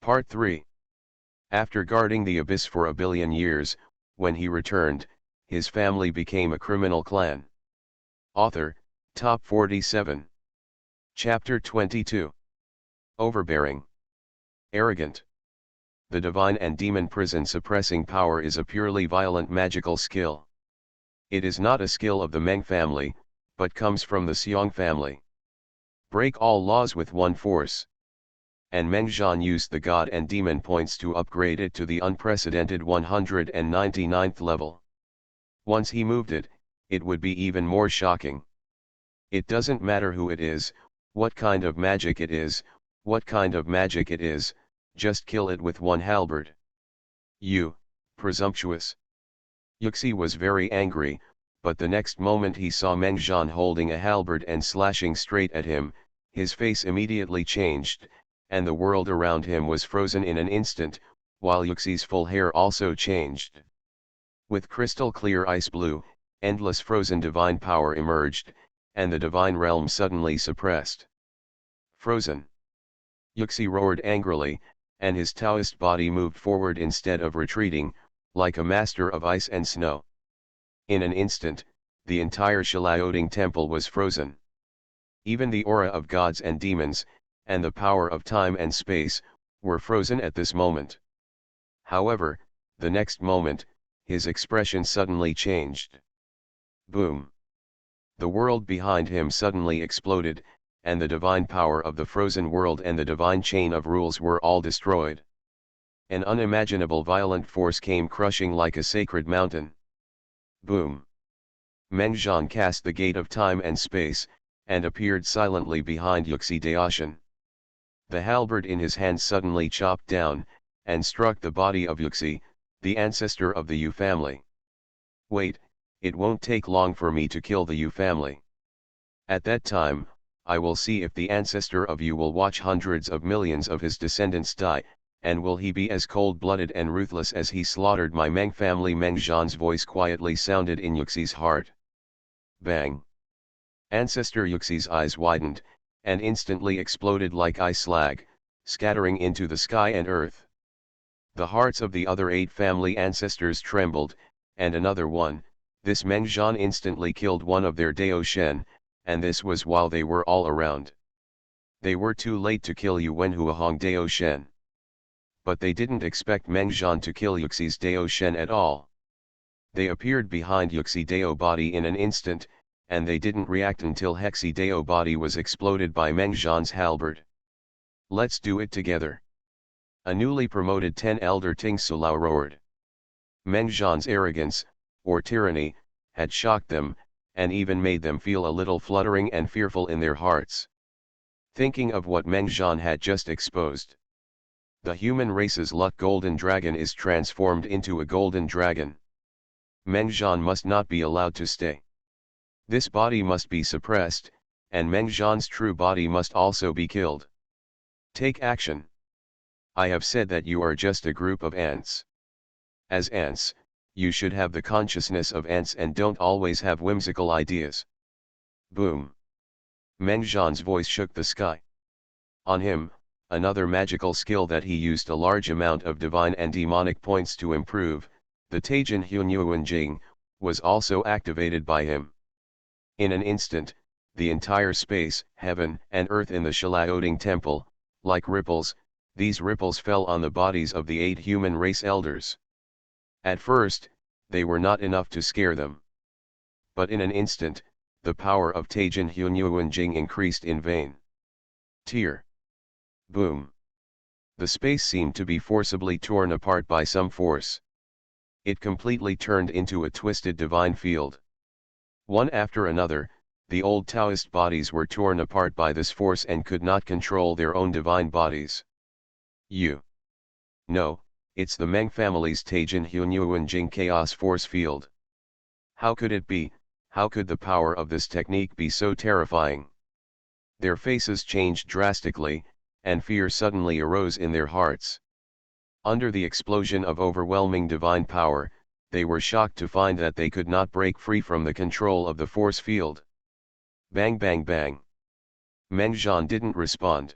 Part 3. After guarding the abyss for a billion years, when he returned, his family became a criminal clan. Author, Top 47. Chapter 22. Overbearing. Arrogant. The divine and demon prison suppressing power is a purely violent magical skill. It is not a skill of the Meng family, but comes from the Xiong family. Break all laws with one force. And Meng Zhan used the god and demon points to upgrade it to the unprecedented 199th level. Once he moved it, it would be even more shocking. It doesn't matter who it is, what kind of magic it is, just kill it with one halberd. You, presumptuous. Yuxi was very angry, but the next moment he saw Meng Zhan holding a halberd and slashing straight at him, his face immediately changed, and the world around him was frozen in an instant, while Yuxi's full hair also changed. With crystal clear ice blue, endless frozen divine power emerged, and the divine realm suddenly suppressed. Frozen. Yuxi roared angrily, and his Taoist body moved forward instead of retreating, like a master of ice and snow. In an instant, the entire Shilaoding temple was frozen. Even the aura of gods and demons, and the power of time and space, were frozen at this moment. However, the next moment, his expression suddenly changed. Boom! The world behind him suddenly exploded, and the divine power of the frozen world and the divine chain of rules were all destroyed. An unimaginable violent force came crushing like a sacred mountain. Boom! Meng Zhan cast the gate of time and space, and appeared silently behind Yuxi Daoshan. The halberd in his hand suddenly chopped down, and struck the body of Yuxi, the ancestor of the Yu family. Wait, it won't take long for me to kill the Yu family. At that time, I will see if the ancestor of Yu will watch hundreds of millions of his descendants die, and will he be as cold-blooded and ruthless as he slaughtered my Meng family. Meng Zhan's voice quietly sounded in Yuxi's heart. Bang! Ancestor Yuxi's eyes widened, and instantly exploded like ice slag, scattering into the sky and earth. The hearts of the other 8 family ancestors trembled, and another one, this Meng Zhan instantly killed one of their Dao Shen, and this was while they were all around. They were too late to kill Yu Wenhuahong Dao Shen. But they didn't expect Meng Zhan to kill Yuxi's Dao Shen at all. They appeared behind Yuxi Dao body in an instant, and they didn't react until Hexi Dao body was exploded by Meng Zhan's halberd. Let's do it together. A newly promoted 10 elder Ting Sulao roared. Meng Zhan's arrogance, or tyranny, had shocked them, and even made them feel a little fluttering and fearful in their hearts. Thinking of what Meng Zhan had just exposed. The human race's luck golden dragon is transformed into a golden dragon. Meng Zhan must not be allowed to stay. This body must be suppressed, and Meng Zhan's true body must also be killed. Take action. I have said that you are just a group of ants. As ants, you should have the consciousness of ants and don't always have whimsical ideas. Boom! Meng Zhan's voice shook the sky. On him, another magical skill that he used a large amount of divine and demonic points to improve, the Taijin Hunyuan Jing, was also activated by him. In an instant, the entire space, heaven, and earth in the Shilaoding temple, like ripples, these ripples fell on the bodies of the 8 human race elders. At first, they were not enough to scare them. But in an instant, the power of Taijin Hunyuan Jing increased in vain. Tear. Boom! The space seemed to be forcibly torn apart by some force. It completely turned into a twisted divine field. One after another, the old Taoist bodies were torn apart by this force and could not control their own divine bodies. No, it's the Meng family's Taijin Hunyuan Jing chaos force field. How could it be? How could the power of this technique be so terrifying? Their faces changed drastically, and fear suddenly arose in their hearts. Under the explosion of overwhelming divine power, they were shocked to find that they could not break free from the control of the force field. Bang bang bang. Meng Zhan didn't respond.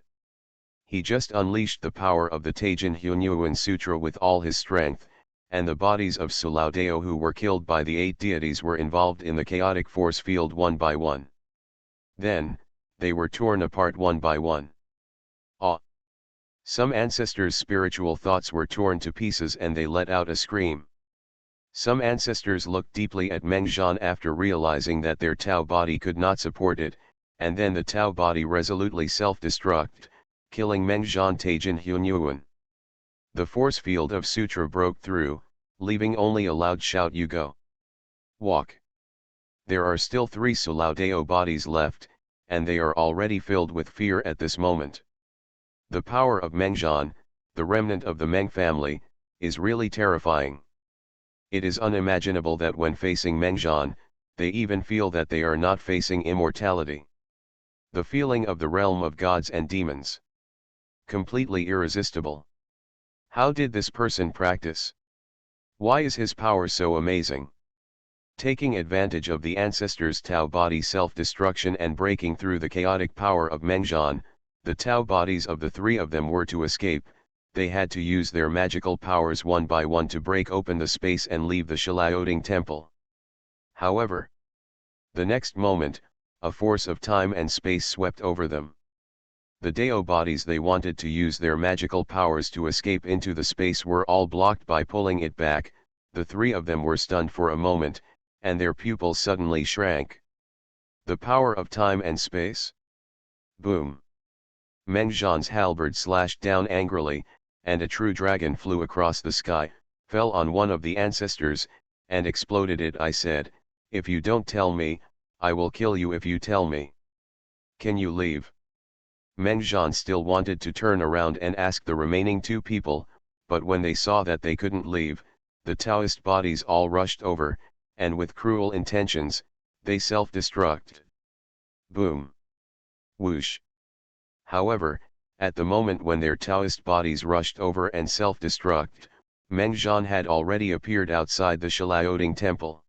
he just unleashed the power of the Taijin Hunyuan Sutra with all his strength, and the bodies of Sulaudeo who were killed by the 8 deities were involved in the chaotic force field one by one. Then, they were torn apart one by one. Ah! Some ancestors' spiritual thoughts were torn to pieces and they let out a scream. Some ancestors looked deeply at Mengzhan after realizing that their Tao body could not support it, and then the Tao body resolutely self-destruct, killing Mengzhan Taijin Hunyuan. The force field of Sutra broke through, leaving only a loud shout, "You go! Walk!" There are still 3 Sulaudeo bodies left, and they are already filled with fear at this moment. The power of Mengzhan, the remnant of the Meng family, is really terrifying. It is unimaginable that when facing Mengzhan, they even feel that they are not facing immortality. The feeling of the realm of gods and demons. Completely irresistible. How did this person practice? Why is his power so amazing? Taking advantage of the ancestors' Tao body self-destruction and breaking through the chaotic power of Mengzhan, the Tao bodies of the 3 of them were to escape. They had to use their magical powers one by one to break open the space and leave the Shilaoding temple. However, the next moment, a force of time and space swept over them. The Deo bodies they wanted to use their magical powers to escape into the space were all blocked by pulling it back. The 3 of them were stunned for a moment, and their pupils suddenly shrank. The power of time and space? Boom! Mengzhan's halberd slashed down angrily, and a true dragon flew across the sky, fell on one of the ancestors, and exploded it. I said, "If you don't tell me, I will kill you if you tell me. Can you leave?" Mengzhan still wanted to turn around and ask the remaining 2 people, but when they saw that they couldn't leave, the Taoist bodies all rushed over, and with cruel intentions, they self-destruct. Boom! Whoosh! However, at the moment when their Taoist bodies rushed over and self-destruct, Mengzhan had already appeared outside the Shilaoding temple.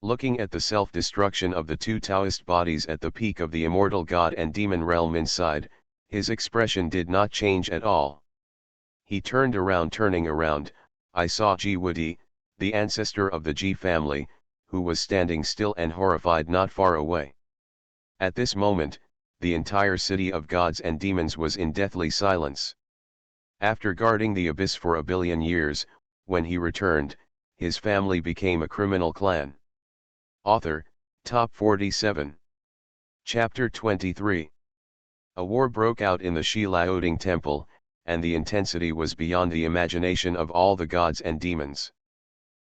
Looking at the self-destruction of the 2 Taoist bodies at the peak of the immortal god and demon realm inside, his expression did not change at all. He turned around. Turning around, I saw Ji Wudi, the ancestor of the Ji family, who was standing still and horrified not far away. At this moment, the entire city of gods and demons was in deathly silence. After guarding the abyss for a billion years, when he returned, his family became a criminal clan. Author, Top 47. Chapter 23. A war broke out in the Shilaoding temple, and the intensity was beyond the imagination of all the gods and demons.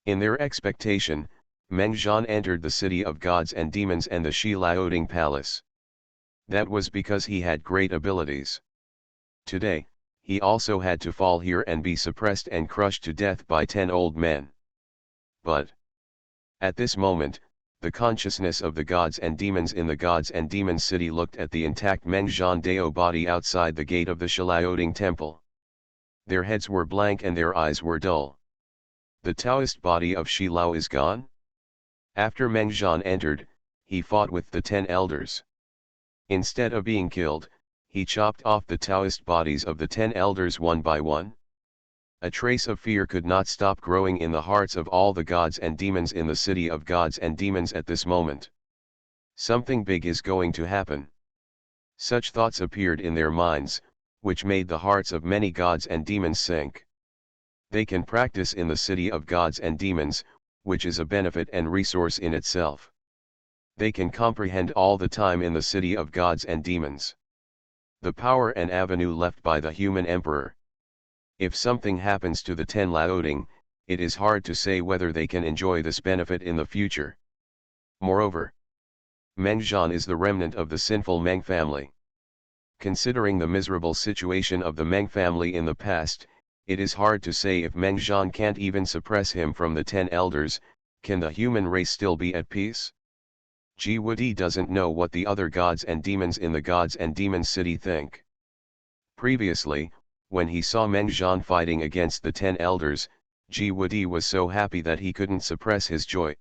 In their expectation, Mengzhan entered the city of gods and demons and the Shilaoding palace. That was because he had great abilities. Today, he also had to fall here and be suppressed and crushed to death by 10 old men. But at this moment, the consciousness of the gods and demons in the gods and demons city looked at the intact Mengzhan Deo body outside the gate of the Shilaoding temple. Their heads were blank and their eyes were dull. The Taoist body of Shilao is gone? After Mengzhan entered, he fought with the 10 elders. Instead of being killed, he chopped off the Taoist bodies of the 10 elders one by one. A trace of fear could not stop growing in the hearts of all the gods and demons in the city of gods and demons at this moment. Something big is going to happen. Such thoughts appeared in their minds, which made the hearts of many gods and demons sink. They can practice in the city of gods and demons, which is a benefit and resource in itself. They can comprehend all the time in the city of gods and demons. The power and avenue left by the human emperor. If something happens to the 10 Laoding, it is hard to say whether they can enjoy this benefit in the future. Moreover, Mengzhan is the remnant of the sinful Meng family. Considering the miserable situation of the Meng family in the past, it is hard to say if Mengzhan can't even suppress him from the 10 elders. Can the human race still be at peace? Ji Wudi doesn't know what the other gods and demons in the gods and demons city think. Previously, when he saw Mengzhan fighting against the 10 elders, Ji Wudi was so happy that he couldn't suppress his joy.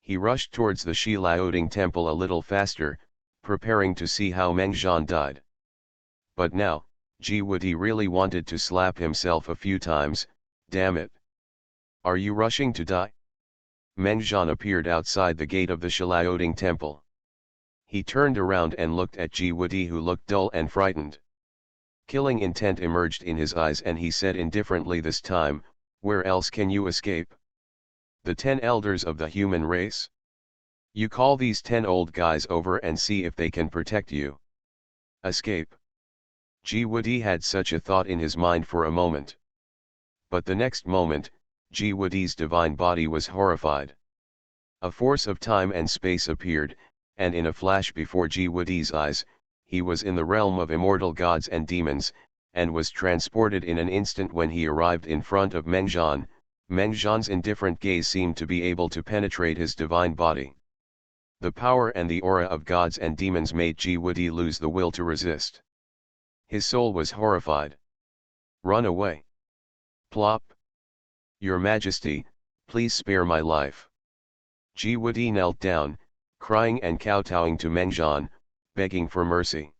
He rushed towards the Shilaoding temple a little faster, preparing to see how Mengzhan died. But now, Gee, would he really wanted to slap himself a few times, damn it. Are you rushing to die? Mengjian appeared outside the gate of the Shalaoding temple. He turned around and looked at Ji Wudi, who looked dull and frightened. Killing intent emerged in his eyes, and he said indifferently this time, "Where else can you escape? The 10 elders of the human race? You call these 10 old guys over and see if they can protect you. Escape." Ji Wudi had such a thought in his mind for a moment. But the next moment, Ji Wudi's divine body was horrified. A force of time and space appeared, and in a flash before Ji Wudi's eyes, he was in the realm of immortal gods and demons, and was transported in an instant. When he arrived in front of Mengjian, Mengjian's indifferent gaze seemed to be able to penetrate his divine body. The power and the aura of gods and demons made Ji Wudi lose the will to resist. His soul was horrified. "Run away. Plop. Your Majesty, please spare my life." Ji Wudi knelt down, crying and kowtowing to Mengjian, begging for mercy.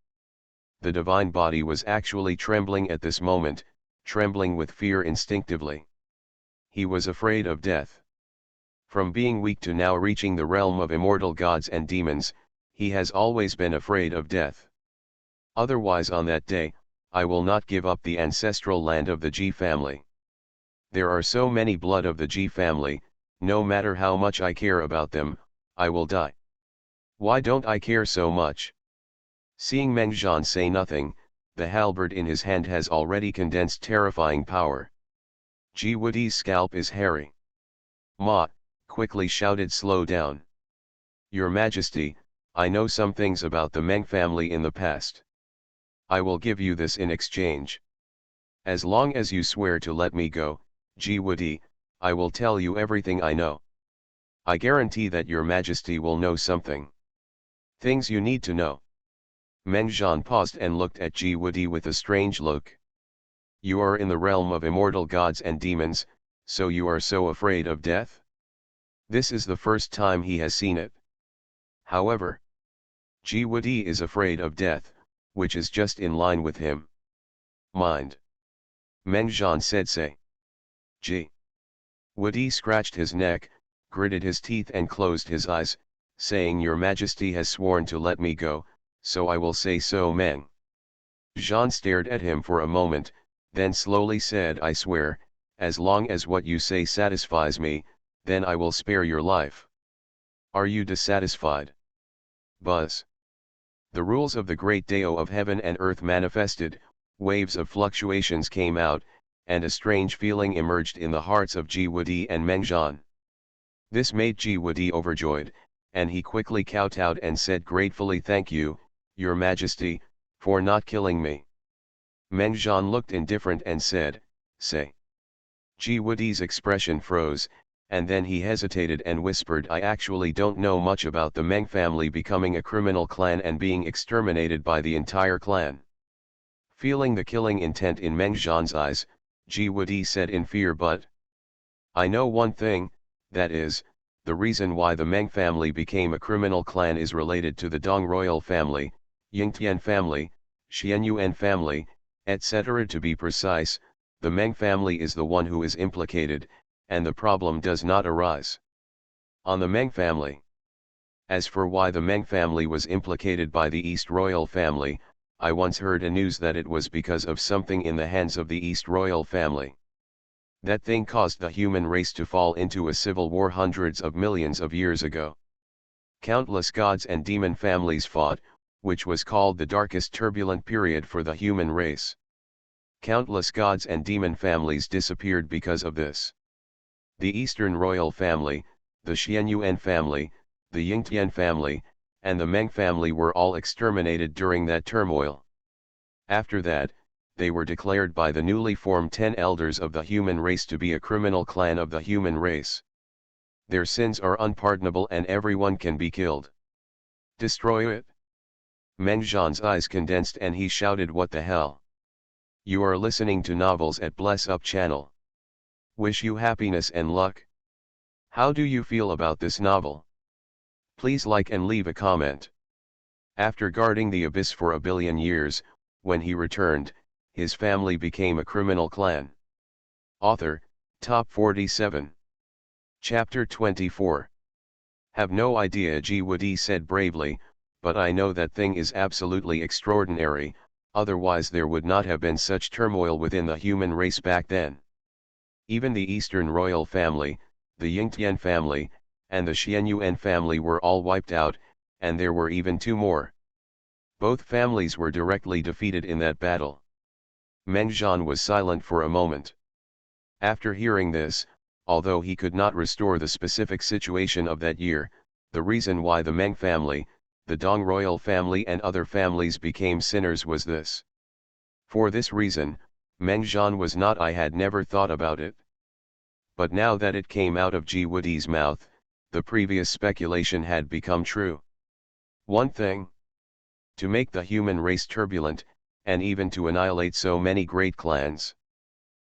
The divine body was actually trembling at this moment, trembling with fear instinctively. He was afraid of death. From being weak to now reaching the realm of immortal gods and demons, he has always been afraid of death. "Otherwise on that day, I will not give up the ancestral land of the Ji family. There are so many blood of the Ji family, no matter how much I care about them, I will die." "Why don't I care so much?" Seeing Mengjian say nothing, the halberd in his hand has already condensed terrifying power. Ji Wudi's scalp is hairy. Ma quickly shouted, "Slow down. Your Majesty, I know some things about the Meng family in the past. I will give you this in exchange. As long as you swear to let me go, Ji Wudi, I will tell you everything I know. I guarantee that your Majesty will know something. Things you need to know." Mengjian paused and looked at Ji Wudi with a strange look. "You are in the realm of immortal gods and demons, so you are so afraid of death?" This is the first time he has seen it. However, Ji Wudi is afraid of death, which is just in line with him. "Mind." Mengjian said. "Say." Ji Wudi scratched his neck, gritted his teeth and closed his eyes, saying, "Your Majesty has sworn to let me go, so I will say so." Meng Jian stared at him for a moment, then slowly said, "I swear, as long as what you say satisfies me, then I will spare your life. Are you dissatisfied?" Buzz. The rules of the great Dao of heaven and earth manifested, waves of fluctuations came out, and a strange feeling emerged in the hearts of Ji Wudi and Mengjian. This made Ji Wudi overjoyed, and he quickly kowtowed and said gratefully, "Thank you, Your Majesty, for not killing me." Mengjian looked indifferent and said, "Say." Ji Wudi's expression froze, and then he hesitated and whispered, "I actually don't know much about the Meng family becoming a criminal clan and being exterminated by the entire clan." Feeling the killing intent in Mengjian's eyes, Ji Wudi said in fear, "But I know one thing, that is, the reason why the Meng family became a criminal clan is related to the Dong royal family, Yingtian family, Xianyuan family, etc. To be precise, the Meng family is the one who is implicated, and the problem does not arise on the Meng family. As for why the Meng family was implicated by the East royal family, I once heard a news that it was because of something in the hands of the East royal family. That thing caused the human race to fall into a civil war hundreds of millions of years ago. Countless gods and demon families fought, which was called the darkest turbulent period for the human race. Countless gods and demon families disappeared because of this. The Eastern royal family, the Xianyuan family, the Yingtian family, and the Meng family were all exterminated during that turmoil. After that, they were declared by the newly formed 10 elders of the human race to be a criminal clan of the human race. Their sins are unpardonable and everyone can be killed. Destroy it. Mengjian's eyes condensed and he shouted, "What the hell? You are listening to novels at Bless Up channel. Wish you happiness and luck. How do you feel about this novel? Please like and leave a comment." After guarding the abyss for a billion years, when he returned, his family became a criminal clan. Author, Top 47. Chapter 24. Have no idea, G. Woody said bravely, but I know that thing is absolutely extraordinary, otherwise there would not have been such turmoil within the human race back then. Even the Eastern royal family, the Yingtian family, and the Xianyuan family were all wiped out, and there were even two more. Both families were directly defeated in that battle. Meng Zhan was silent for a moment. After hearing this, although he could not restore the specific situation of that year, the reason why the Meng family, the Dong royal family and other families became sinners was this. For this reason, Meng Zhan was not. I had never thought about it. But now that it came out of Ji Woody's mouth, the previous speculation had become true. One thing. To make the human race turbulent, and even to annihilate so many great clans.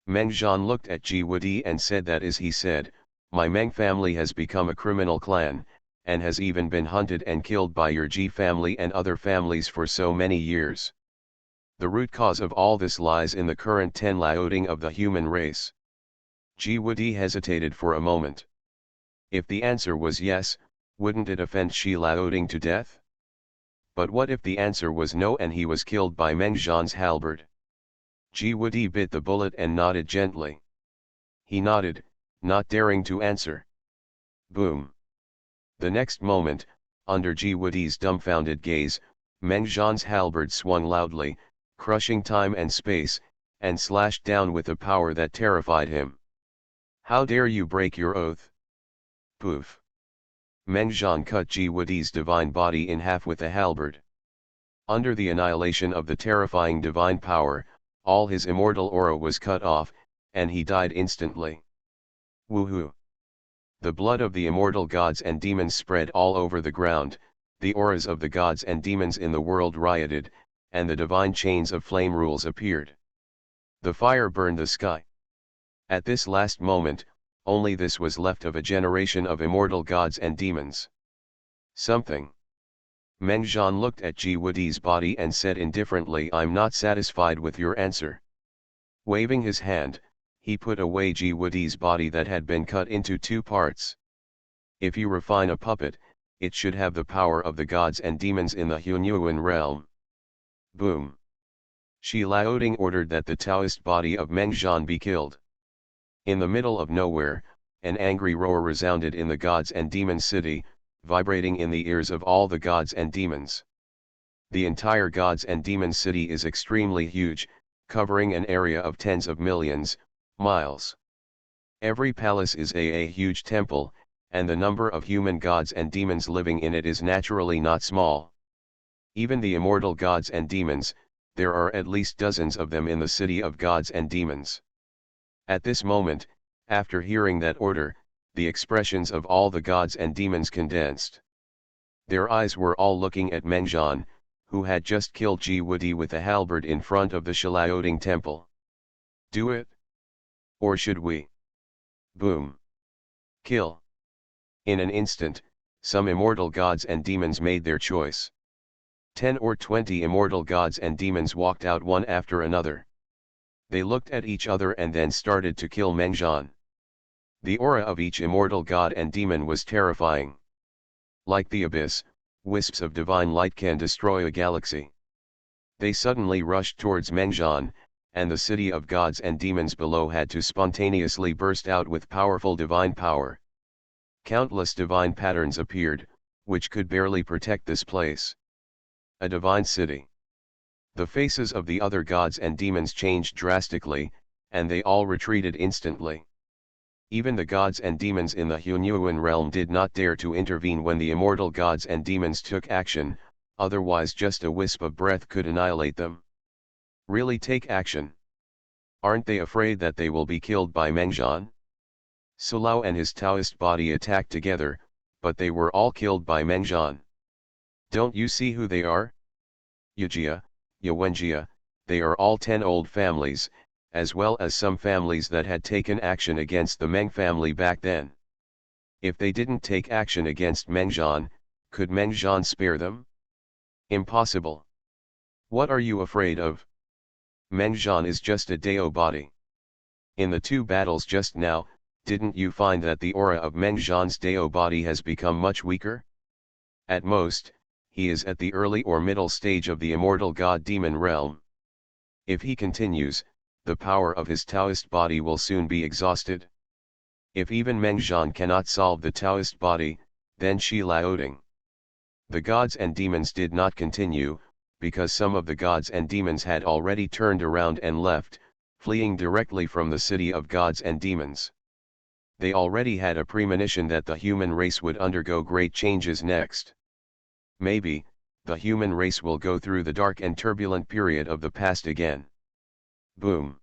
Meng Zhan looked at Ji Woody and said, that is, he said, my Meng family has become a criminal clan, and has even been hunted and killed by your Ji family and other families for so many years. The root cause of all this lies in the current tenlaoting of the human race. Ji Woody hesitated for a moment. If the answer was yes, wouldn't it offend Shi Laoding to death? But what if the answer was no and he was killed by Meng Zhan's halberd? Ji Woody bit the bullet and nodded gently. He nodded, not daring to answer. Boom. The next moment, under Ji Woody's dumbfounded gaze, Meng Zhan's halberd swung loudly, crushing time and space, and slashed down with a power that terrified him. How dare you break your oath? Poof. Meng Zhan cut Ji Woody's divine body in half with a halberd. Under the annihilation of the terrifying divine power, all his immortal aura was cut off, and he died instantly. Woohoo! The blood of the immortal gods and demons spread all over the ground, the auras of the gods and demons in the world rioted, and the divine chains of flame rules appeared. The fire burned the sky. At this last moment, only this was left of a generation of immortal gods and demons. Something. Meng Zhan looked at Ji Woody's body and said indifferently, I'm not satisfied with your answer. Waving his hand, he put away Ji Woody's body that had been cut into two parts. If you refine a puppet, it should have the power of the gods and demons in the Hunyuan realm. Boom. Shi Laoding ordered that the Taoist body of Meng Zhan be killed. In the middle of nowhere, an angry roar resounded in the gods and demons city, vibrating in the ears of all the gods and demons. The entire gods and demons city is extremely huge, covering an area of tens of millions, miles. Every palace is a huge temple, and the number of human gods and demons living in it is naturally not small. Even the immortal gods and demons, there are at least dozens of them in the city of gods and demons. At this moment, after hearing that order, the expressions of all the gods and demons condensed. Their eyes were all looking at Meng Zhan, who had just killed Ji Woody with a halberd in front of the Shilaoding temple. Do it? Or should we? Boom. Kill. In an instant, some immortal gods and demons made their choice. 10 or 20 immortal gods and demons walked out one after another. They looked at each other and then started to kill Meng Zhan. The aura of each immortal god and demon was terrifying. Like the abyss, wisps of divine light can destroy a galaxy. They suddenly rushed towards Meng Zhan, and the city of gods and demons below had to spontaneously burst out with powerful divine power. Countless divine patterns appeared, which could barely protect this place. A divine city. The faces of the other gods and demons changed drastically, and they all retreated instantly. Even the gods and demons in the Hunyuan realm did not dare to intervene when the immortal gods and demons took action, otherwise just a wisp of breath could annihilate them. Really take action? Aren't they afraid that they will be killed by Meng Zhan? Sulao and his Taoist body attacked together, but they were all killed by Meng Zhan. Don't you see who they are? Yajia, Yawenjia, they are all 10 old families, as well as some families that had taken action against the Meng family back then. If they didn't take action against Meng Zhan, could Meng Zhan spare them? Impossible. What are you afraid of? Mengjian is just a Dao body. In the two battles just now, didn't you find that the aura of Mengjian's Dao body has become much weaker? At most, he is at the early or middle stage of the immortal god-demon realm. If he continues, the power of his Taoist body will soon be exhausted. If even Mengjian cannot solve the Taoist body, then Shi Laoding. The gods and demons did not continue, because some of the gods and demons had already turned around and left, fleeing directly from the city of gods and demons. They already had a premonition that the human race would undergo great changes next. Maybe, the human race will go through the dark and turbulent period of the past again. Boom!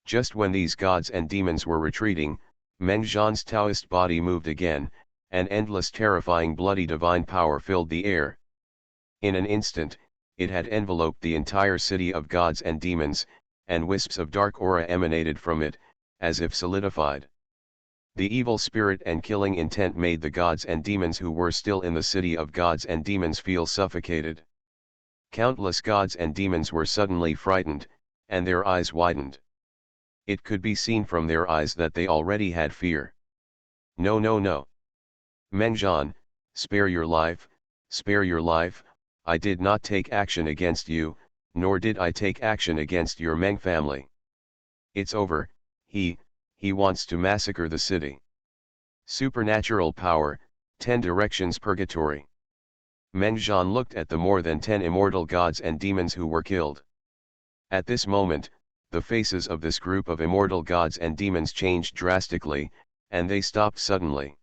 Just when these gods and demons were retreating, Mengjian's Taoist body moved again, and endless terrifying bloody divine power filled the air. In an instant, it had enveloped the entire city of gods and demons, and wisps of dark aura emanated from it, as if solidified. The evil spirit and killing intent made the gods and demons who were still in the city of gods and demons feel suffocated. Countless gods and demons were suddenly frightened, and their eyes widened. It could be seen from their eyes that they already had fear. No, no, no. Mengjian, spare your life, spare your life. I did not take action against you, nor did I take action against your Meng family. It's over. He wants to massacre the city. Supernatural power, 10 directions purgatory. Mengjian looked at the more than 10 immortal gods and demons who were killed. At this moment, the faces of this group of immortal gods and demons changed drastically, and they stopped suddenly.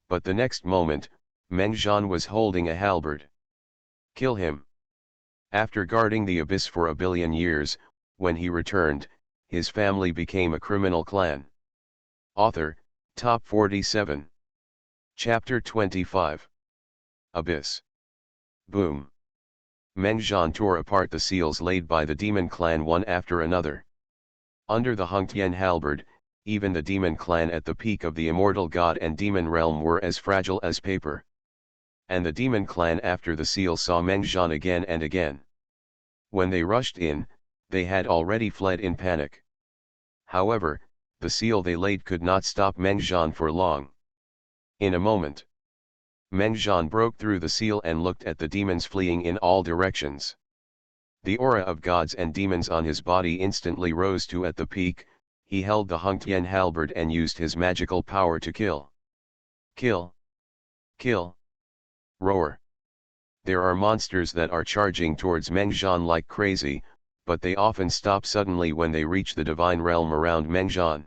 But the next moment, Mengjian was holding a halberd. Kill him. After guarding the abyss for 1,000,000,000 years, when he returned, his family became a criminal clan. Author, Top 47. Chapter 25. Abyss. Boom. Mengjian tore apart the seals laid by the demon clan one after another. Under the Hungtian halberd, even the demon clan at the peak of the immortal god and demon realm were as fragile as paper. And the demon clan after the seal saw Mengjian again and again. When they rushed in, they had already fled in panic. However, the seal they laid could not stop Mengjian for long. In a moment, Mengjian broke through the seal and looked at the demons fleeing in all directions. The aura of gods and demons on his body instantly rose to at the peak. He held the Hungtian halberd and used his magical power to kill. Kill. Kill. Roar. There are monsters that are charging towards Mengjian like crazy, but they often stop suddenly when they reach the divine realm around Mengjian.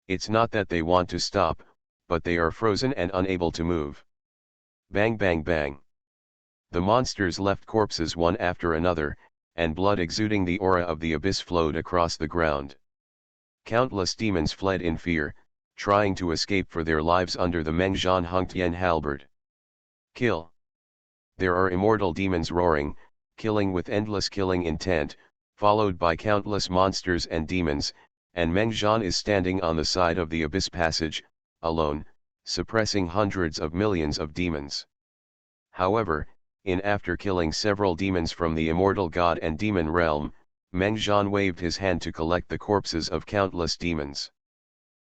It's not that they want to stop, but they are frozen and unable to move. Bang bang bang. The monsters left corpses one after another, and blood exuding the aura of the abyss flowed across the ground. Countless demons fled in fear, trying to escape for their lives under the Mengjian Hungtian halberd. Kill. There are immortal demons roaring, killing with endless killing intent, followed by countless monsters and demons, and Mengjian is standing on the side of the abyss passage, alone, suppressing hundreds of millions of demons. However, after killing several demons from the immortal god and demon realm, Mengjian waved his hand to collect the corpses of countless demons.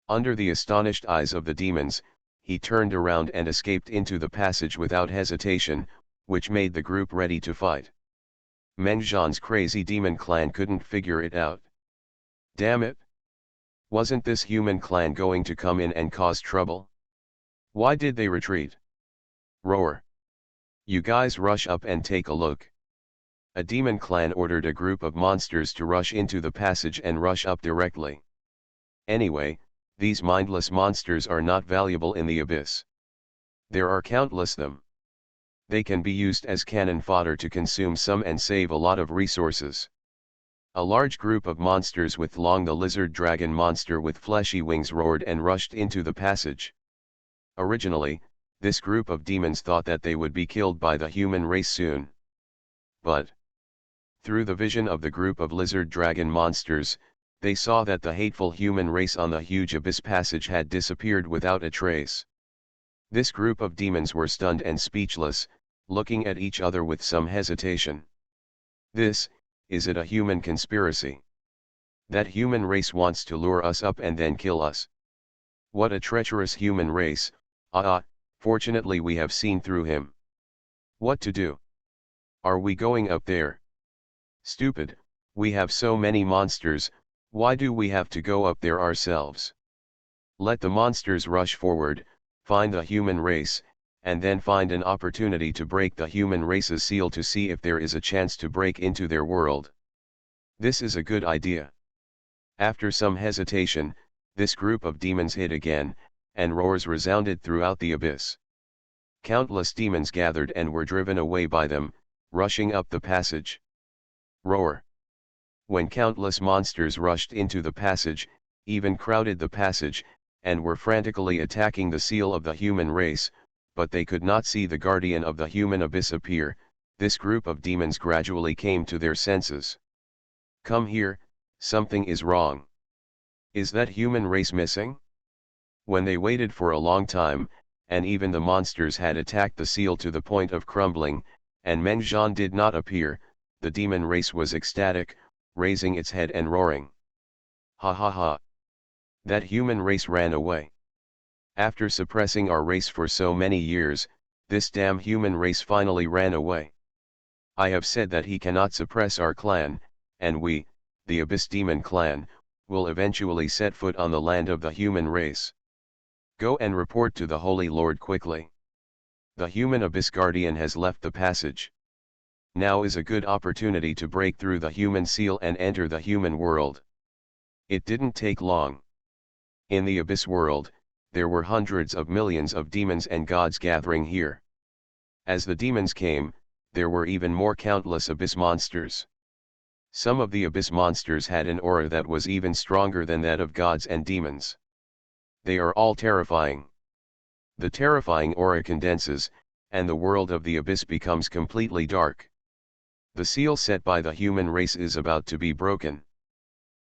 Under the astonished eyes of the demons, he turned around and escaped into the passage without hesitation, which made the group ready to fight. Mengjian's crazy demon clan couldn't figure it out. Damn it! Wasn't this human clan going to come in and cause trouble? Why did they retreat? Roar! You guys rush up and take a look. A demon clan ordered a group of monsters to rush into the passage and rush up directly. Anyway, these mindless monsters are not valuable in the abyss. There are countless them. They can be used as cannon fodder to consume some and save a lot of resources. A large group of monsters with Long the lizard dragon monster with fleshy wings roared and rushed into the passage. Originally, this group of demons thought that they would be killed by the human race soon. But through the vision of the group of lizard dragon monsters, they saw that the hateful human race on the huge abyss passage had disappeared without a trace. This group of demons were stunned and speechless, looking at each other with some hesitation. This, Is it a human conspiracy? That human race wants to lure us up and then kill us. What a treacherous human race. Fortunately we have seen through him. What to do? Are we going up there? Stupid, we have so many monsters, why do we have to go up there ourselves? Let the monsters rush forward, find the human race, and then find an opportunity to break the human race's seal to see if there is a chance to break into their world. This is a good idea. After some hesitation, this group of demons hit again, and roars resounded throughout the abyss. Countless demons gathered and were driven away by them, rushing up the passage. Roar. When countless monsters rushed into the passage, even crowded the passage, and were frantically attacking the seal of the human race, but they could not see the guardian of the human abyss appear, this group of demons gradually came to their senses. Come here, something is wrong. Is that human race missing? When they waited for a long time, and even the monsters had attacked the seal to the point of crumbling, and Mengjian did not appear, the demon race was ecstatic, raising its head and roaring. Ha ha ha! That human race ran away. After suppressing our race for so many years, this damn human race finally ran away. I have said that he cannot suppress our clan, and we, the Abyss Demon clan, will eventually set foot on the land of the human race. Go and report to the Holy Lord quickly. The human Abyss Guardian has left the passage. Now is a good opportunity to break through the human seal and enter the human world. It didn't take long. In the Abyss world, there were hundreds of millions of demons and gods gathering here. As the demons came, there were even more countless Abyss monsters. Some of the Abyss monsters had an aura that was even stronger than that of gods and demons. They are all terrifying. The terrifying aura condenses, and the world of the Abyss becomes completely dark. The seal set by the human race is about to be broken.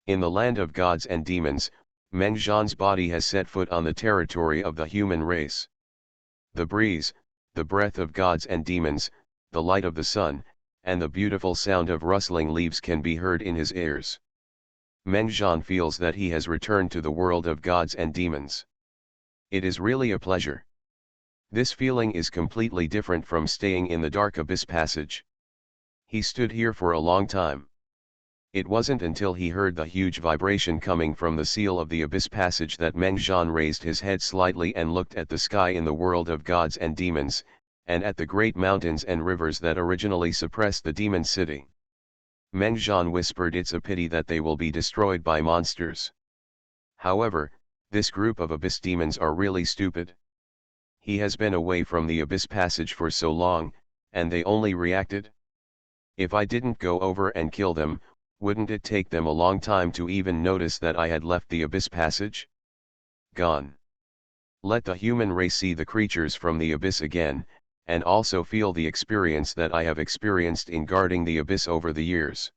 In the land of gods and demons, Mengjian's body has set foot on the territory of the human race. The breeze, the breath of gods and demons, the light of the sun, and the beautiful sound of rustling leaves can be heard in his ears. Mengjian feels that he has returned to the world of gods and demons. It is really a pleasure. This feeling is completely different from staying in the dark abyss passage. He stood here for a long time. It wasn't until he heard the huge vibration coming from the seal of the abyss passage that Mengjian raised his head slightly and looked at the sky in the world of gods and demons, and at the great mountains and rivers that originally suppressed the demon city. Mengjian whispered, it's a pity that they will be destroyed by monsters. However, this group of abyss demons are really stupid. He has been away from the abyss passage for so long, and they only reacted. If I didn't go over and kill them, wouldn't it take them a long time to even notice that I had left the abyss passage? Gone. Let the human race see the creatures from the abyss again, and also feel the experience that I have experienced in guarding the abyss over the years.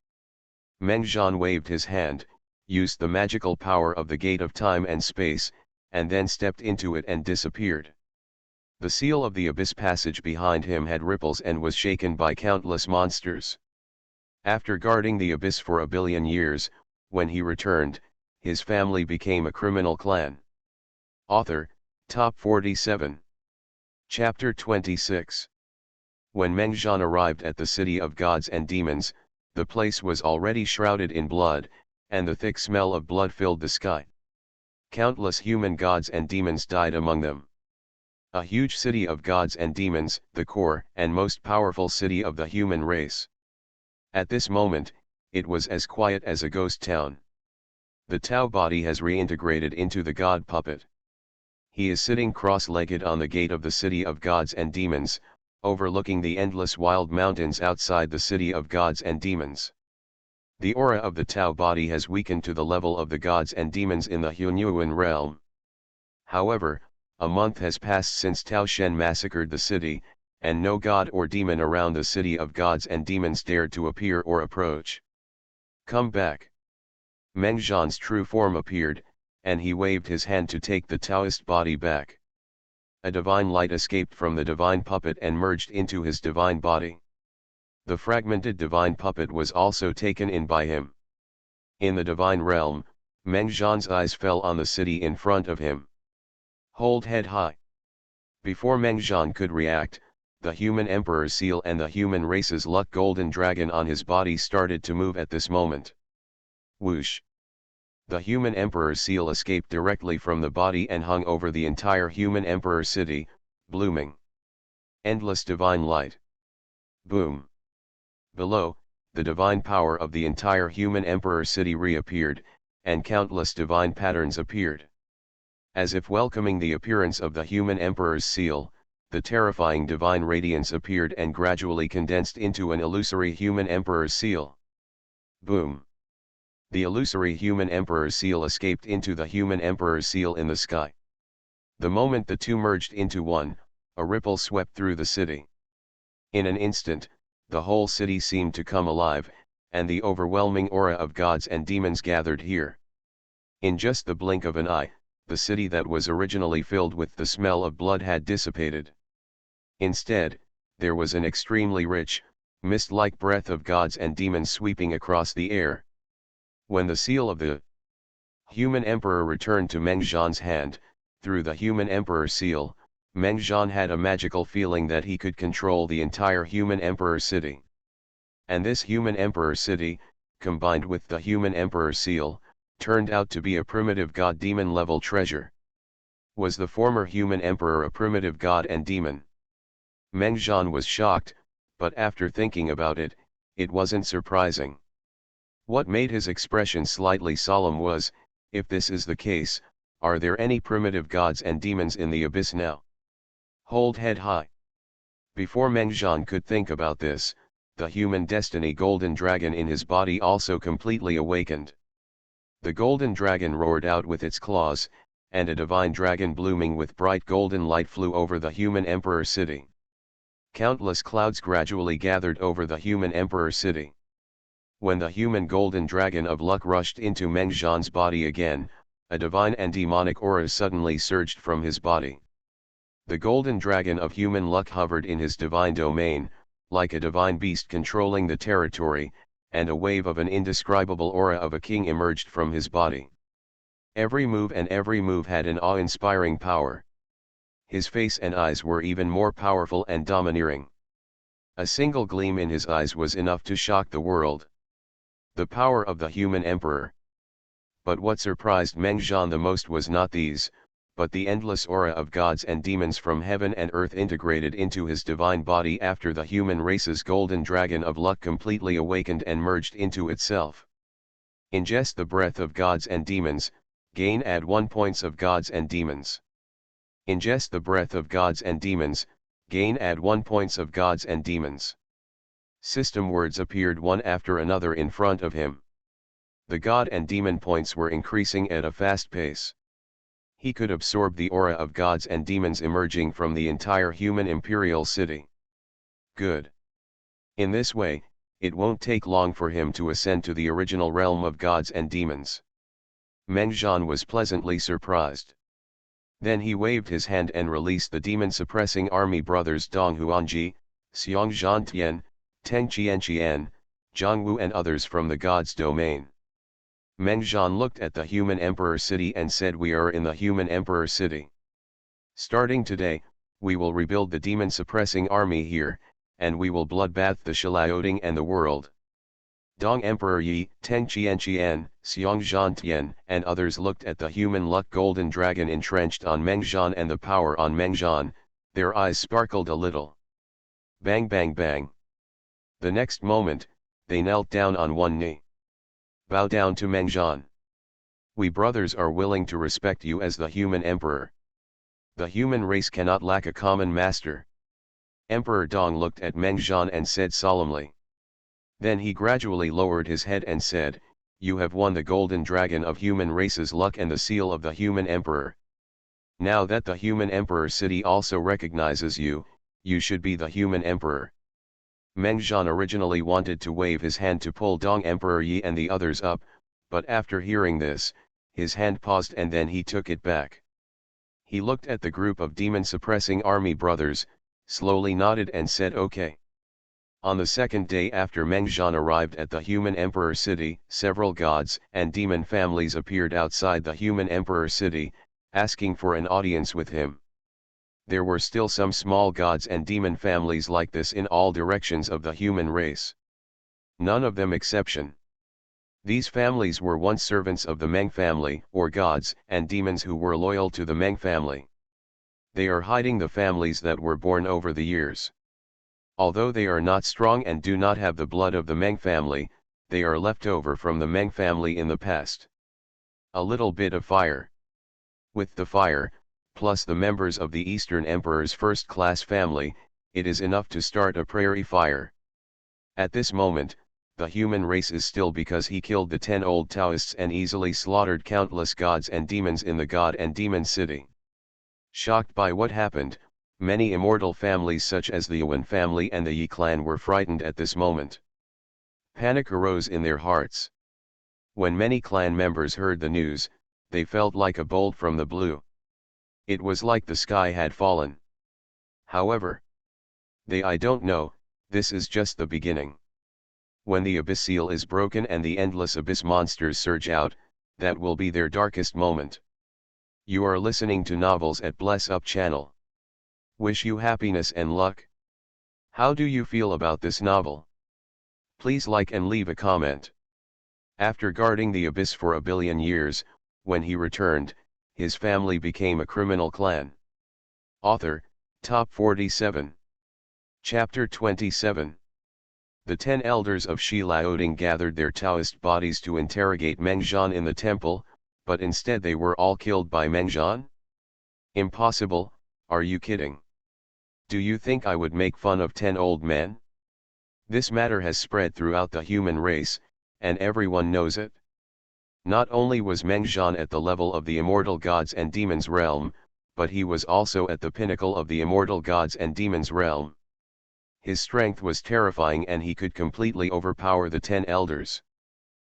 Mengjian waved his hand, used the magical power of the gate of time and space, and then stepped into it and disappeared. The seal of the abyss passage behind him had ripples and was shaken by countless monsters. After guarding the abyss for 1 billion years, when he returned, his family became a criminal clan. Author, Top 47. Chapter 26. When Mengjian arrived at the city of gods and demons, the place was already shrouded in blood, and the thick smell of blood filled the sky. Countless human gods and demons died among them. A huge city of gods and demons, the core and most powerful city of the human race. At this moment, it was as quiet as a ghost town. The Tao body has reintegrated into the god puppet. He is sitting cross-legged on the gate of the city of gods and demons, overlooking the endless wild mountains outside the city of gods and demons. The aura of the Tao body has weakened to the level of the gods and demons in the Hunyuan realm. However, a month has passed since Tao Shen massacred the city, and no god or demon around the city of gods and demons dared to appear or approach. Come back. Mengjian's true form appeared, and he waved his hand to take the Taoist body back. A divine light escaped from the divine puppet and merged into his divine body. The fragmented divine puppet was also taken in by him. In the divine realm, Meng Zhan's eyes fell on the city in front of him. Hold head high. Before Meng Zhan could react, the human emperor's seal and the human race's luck golden dragon on his body started to move at this moment. Whoosh! The human emperor's seal escaped directly from the body and hung over the entire human emperor city, blooming. Endless divine light. Boom! Below, the divine power of the entire human emperor city reappeared, and countless divine patterns appeared. As if welcoming the appearance of the human emperor's seal, the terrifying divine radiance appeared and gradually condensed into an illusory human emperor's seal. Boom! The illusory human emperor's seal escaped into the human emperor's seal in the sky. The moment the two merged into one, a ripple swept through the city. In an instant, the whole city seemed to come alive, and the overwhelming aura of gods and demons gathered here. In just the blink of an eye, the city that was originally filled with the smell of blood had dissipated. Instead, there was an extremely rich, mist-like breath of gods and demons sweeping across the air. When the seal of the human emperor returned to Meng Zhan's hand, through the human emperor seal, Meng Zhan had a magical feeling that he could control the entire human emperor city. And this human emperor city, combined with the human emperor seal, turned out to be a primitive god-demon level treasure. Was the former human emperor a primitive god and demon? Meng Zhan was shocked, but after thinking about it, it wasn't surprising. What made his expression slightly solemn was, if this is the case, are there any primitive gods and demons in the abyss now? Hold head high. Before Meng Zhan could think about this, the human destiny golden dragon in his body also completely awakened. The golden dragon roared out with its claws, and a divine dragon blooming with bright golden light flew over the human emperor city. Countless clouds gradually gathered over the human emperor city. When the human golden dragon of luck rushed into Meng Zhan's body again, a divine and demonic aura suddenly surged from his body. The golden dragon of human luck hovered in his divine domain, like a divine beast controlling the territory, and a wave of an indescribable aura of a king emerged from his body. Every move had an awe-inspiring power. His face and eyes were even more powerful and domineering. A single gleam in his eyes was enough to shock the world. The power of the human emperor. But what surprised Meng Zhan the most was not these, but the endless aura of gods and demons from heaven and earth integrated into his divine body after the human race's golden dragon of luck completely awakened and merged into itself. Ingest the breath of gods and demons, gain add 1 points of gods and demons. Ingest the breath of gods and demons, gain add 1 points of gods and demons. System words appeared one after another in front of him. The god and demon points were increasing at a fast pace. He could absorb the aura of gods and demons emerging from the entire human imperial city. Good. In this way, it won't take long for him to ascend to the original realm of gods and demons. Meng Zhan was pleasantly surprised. Then he waved his hand and released the demon-suppressing army brothers Dong Huangji, Xiong Zhantian, Teng Qianqian, Zhongwu and others from the god's domain. Meng Zhan looked at the human emperor city and said, "We are in the human emperor city. Starting today, we will rebuild the demon-suppressing army here, and we will bloodbath the Shilaoding and the world." Dong Emperor Yi, Teng Qianqian, Xiong Zhantian and others looked at the human luck golden dragon entrenched on Meng Zhan and the power on Meng Zhan, their eyes sparkled a little. Bang bang bang. The next moment, they knelt down on one knee. Bow down to Meng Zhan. We brothers are willing to respect you as the human emperor. The human race cannot lack a common master. Emperor Dong looked at Meng Zhan and said solemnly. Then he gradually lowered his head and said, "You have won the golden dragon of human race's luck and the seal of the human emperor. Now that the human emperor city also recognizes you, you should be the human emperor." Meng Zhan originally wanted to wave his hand to pull Dong Emperor Yi and the others up, but after hearing this, his hand paused and then he took it back. He looked at the group of demon-suppressing army brothers, slowly nodded and said, "Okay. On the second day after Meng Zhan arrived at the human emperor city, several gods and demon families appeared outside the human emperor city, asking for an audience with him. There were still some small gods and demon families like this in all directions of the human race. None of them exception. These families were once servants of the Meng family, or gods and demons who were loyal to the Meng family. They are hiding the families that were born over the years. Although they are not strong and do not have the blood of the Meng family, they are left over from the Meng family in the past. A little bit of fire. With the fire, plus the members of the Eastern Emperor's first-class family, it is enough to start a prairie fire. At this moment, the human race is still because he killed the 10 old Taoists and easily slaughtered countless gods and demons in the god and demon city. Shocked by what happened, many immortal families such as the Yuan family and the Yi clan were frightened at this moment. Panic arose in their hearts. When many clan members heard the news, they felt like a bolt from the blue. It was like the sky had fallen. However, I don't know, this is just the beginning. When the abyss seal is broken and the endless abyss monsters surge out, that will be their darkest moment. You are listening to Novels at Bless Up channel. Wish you happiness and luck. How do you feel about this novel? Please like and leave a comment. After guarding the abyss for a billion years, when he returned, his family became a criminal clan. Author, Top 47. Chapter 27. The 10 elders of Shi Laoding gathered their Taoist bodies to interrogate Meng Zhan in the temple, but instead they were all killed by Meng Zhan? Impossible, are you kidding? Do you think I would make fun of 10 old men? This matter has spread throughout the human race, and everyone knows it. Not only was Meng Zhan at the level of the immortal gods and demons realm, but he was also at the pinnacle of the immortal gods and demons realm. His strength was terrifying and he could completely overpower the 10 elders.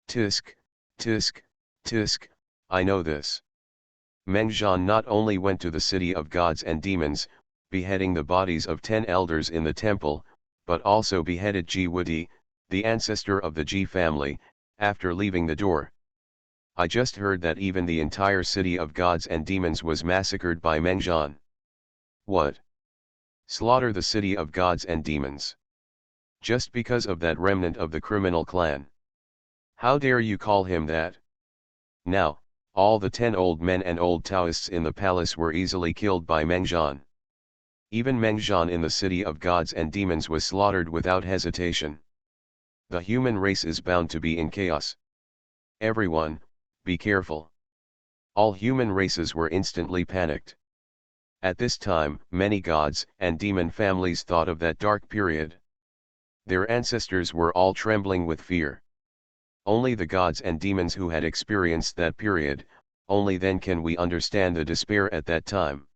Tisk, tisk, tisk, I know this. Meng Zhan not only went to the city of gods and demons, beheading the bodies of 10 elders in the temple, but also beheaded Ji Wudi, the ancestor of the Ji family, after leaving the door. I just heard that even the entire city of gods and demons was massacred by Meng Zhan. What? Slaughter the city of gods and demons? Just because of that remnant of the criminal clan? How dare you call him that? Now, all the 10 old men and old Taoists in the palace were easily killed by Meng Zhan. Even Meng Zhan in the city of gods and demons was slaughtered without hesitation. The human race is bound to be in chaos. Everyone, be careful. All human races were instantly panicked. At this time, many gods and demon families thought of that dark period. Their ancestors were all trembling with fear. Only the gods and demons who had experienced that period, only then can we understand the despair at that time.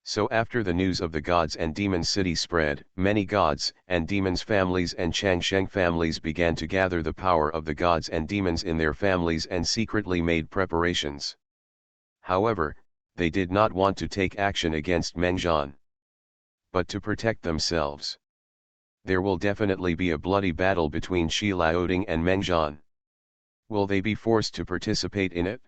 So after the news of the gods and demons city spread, many gods and demons families and Changsheng families began to gather the power of the gods and demons in their families and secretly made preparations. However, they did not want to take action against Meng Zhan, but to protect themselves. There will definitely be a bloody battle between Shi Laoding and Meng Zhan. Will they be forced to participate in it?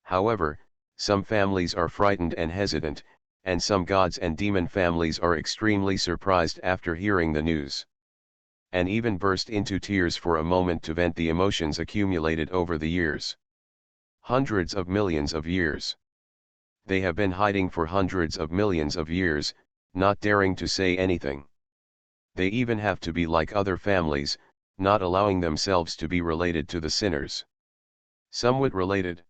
However, some families are frightened and hesitant, and some gods and demon families are extremely surprised after hearing the news, and even burst into tears for a moment to vent the emotions accumulated over the years. Hundreds of millions of years. They have been hiding for hundreds of millions of years, not daring to say anything. They even have to be like other families, not allowing themselves to be related to the sinners. Somewhat related.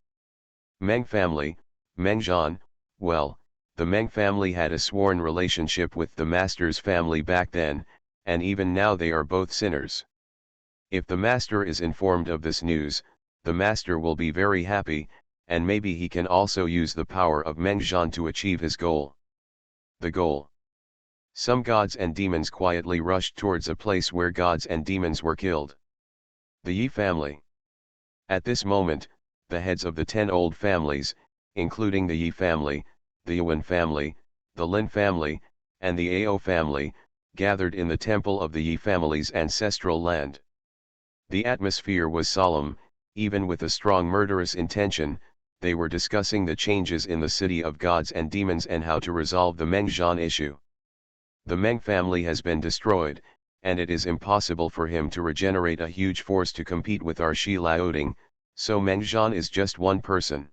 Meng family, Meng Zhan, well, the Meng family had a sworn relationship with the master's family back then, and even now they are both sinners. If the master is informed of this news, the master will be very happy, and maybe he can also use the power of Meng Zhan to achieve his goal. The goal. Some gods and demons quietly rushed towards a place where gods and demons were killed. The Yi family. At this moment, the heads of the 10 old families, including the Yi family, the Yuan family, the Lin family, and the Ao family, gathered in the temple of the Yi family's ancestral land. The atmosphere was solemn, even with a strong murderous intention. They were discussing the changes in the city of gods and demons and how to resolve the Meng Zhan issue. The Meng family has been destroyed, and it is impossible for him to regenerate a huge force to compete with our Shi Laoding, so Meng Zhan is just one person.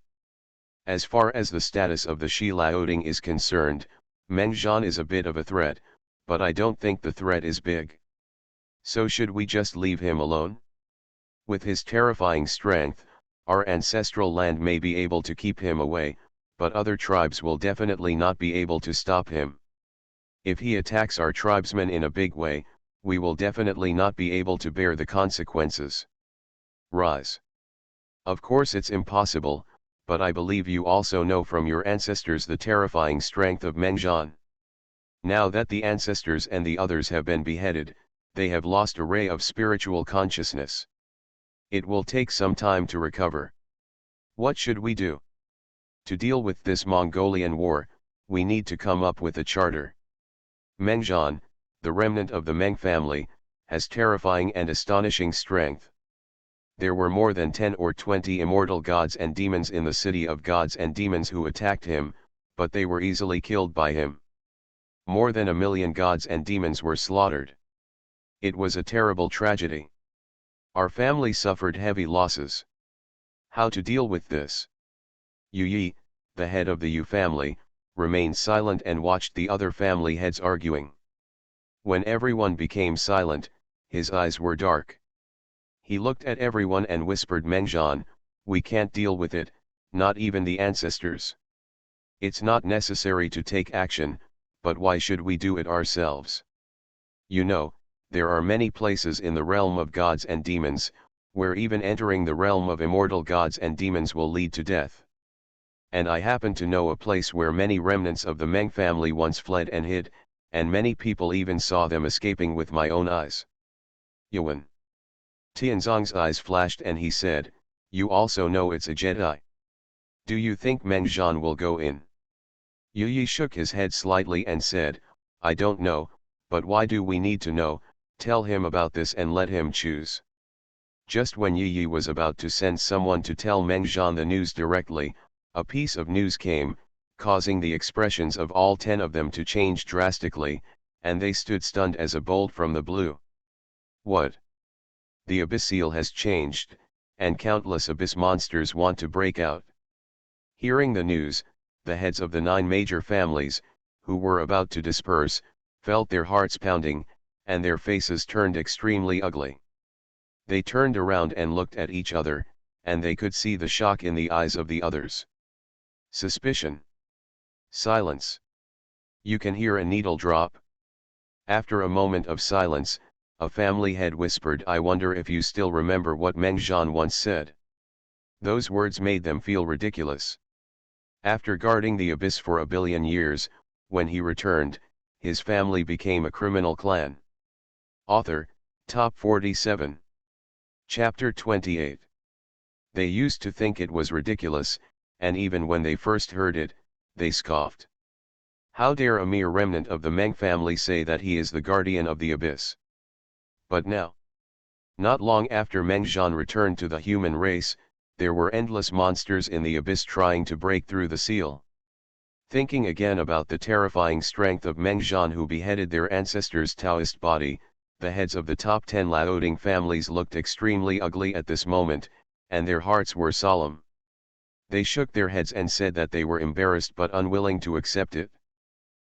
As far as the status of the Shi Laoding is concerned, Meng Zhan is a bit of a threat, but I don't think the threat is big. So should we just leave him alone? With his terrifying strength, our ancestral land may be able to keep him away, but other tribes will definitely not be able to stop him. If he attacks our tribesmen in a big way, we will definitely not be able to bear the consequences. Rise. Of course it's impossible, but I believe you also know from your ancestors the terrifying strength of Meng Zhan. Now that the ancestors and the others have been beheaded, they have lost a ray of spiritual consciousness. It will take some time to recover. What should we do? To deal with this Mongolian war, we need to come up with a charter. Meng Zhan, the remnant of the Meng family, has terrifying and astonishing strength. There were more than 10 or 20 immortal gods and demons in the city of gods and demons who attacked him, but they were easily killed by him. More than 1 million gods and demons were slaughtered. It was a terrible tragedy. Our family suffered heavy losses. How to deal with this? Yu Yi, the head of the Yu family, remained silent and watched the other family heads arguing. When everyone became silent, his eyes were dark. He looked at everyone and whispered, Meng Zhan, we can't deal with it, not even the ancestors. It's not necessary to take action, but why should we do it ourselves? You know, there are many places in the realm of gods and demons, where even entering the realm of immortal gods and demons will lead to death. And I happen to know a place where many remnants of the Meng family once fled and hid, and many people even saw them escaping with my own eyes. Yuan. Tianzong's eyes flashed and he said, you also know it's a Jedi. Do you think Meng Zhan will go in? Yu Yi shook his head slightly and said, I don't know, but why do we need to know? Tell him about this and let him choose. Just when Yu Yi was about to send someone to tell Meng Zhan the news directly, a piece of news came, causing the expressions of all 10 of them to change drastically, and they stood stunned as a bolt from the blue. What? The abyss seal has changed, and countless abyss monsters want to break out. Hearing the news, the heads of the 9 major families, who were about to disperse, felt their hearts pounding, and their faces turned extremely ugly. They turned around and looked at each other, and they could see the shock in the eyes of the others. Suspicion. Silence. You can hear a needle drop. After a moment of silence, a family head whispered, I wonder if you still remember what Meng Zhan once said. Those words made them feel ridiculous. After guarding the abyss for 1 billion years, when he returned, his family became a criminal clan. Author, Top 47. Chapter 28. They used to think it was ridiculous, and even when they first heard it, they scoffed. How dare a mere remnant of the Meng family say that he is the guardian of the abyss? But now, not long after Meng Zhan returned to the human race, there were endless monsters in the abyss trying to break through the seal. Thinking again about the terrifying strength of Meng Zhan who beheaded their ancestors' Taoist body, the heads of the top 10 Laoding families looked extremely ugly at this moment, and their hearts were solemn. They shook their heads and said that they were embarrassed but unwilling to accept it.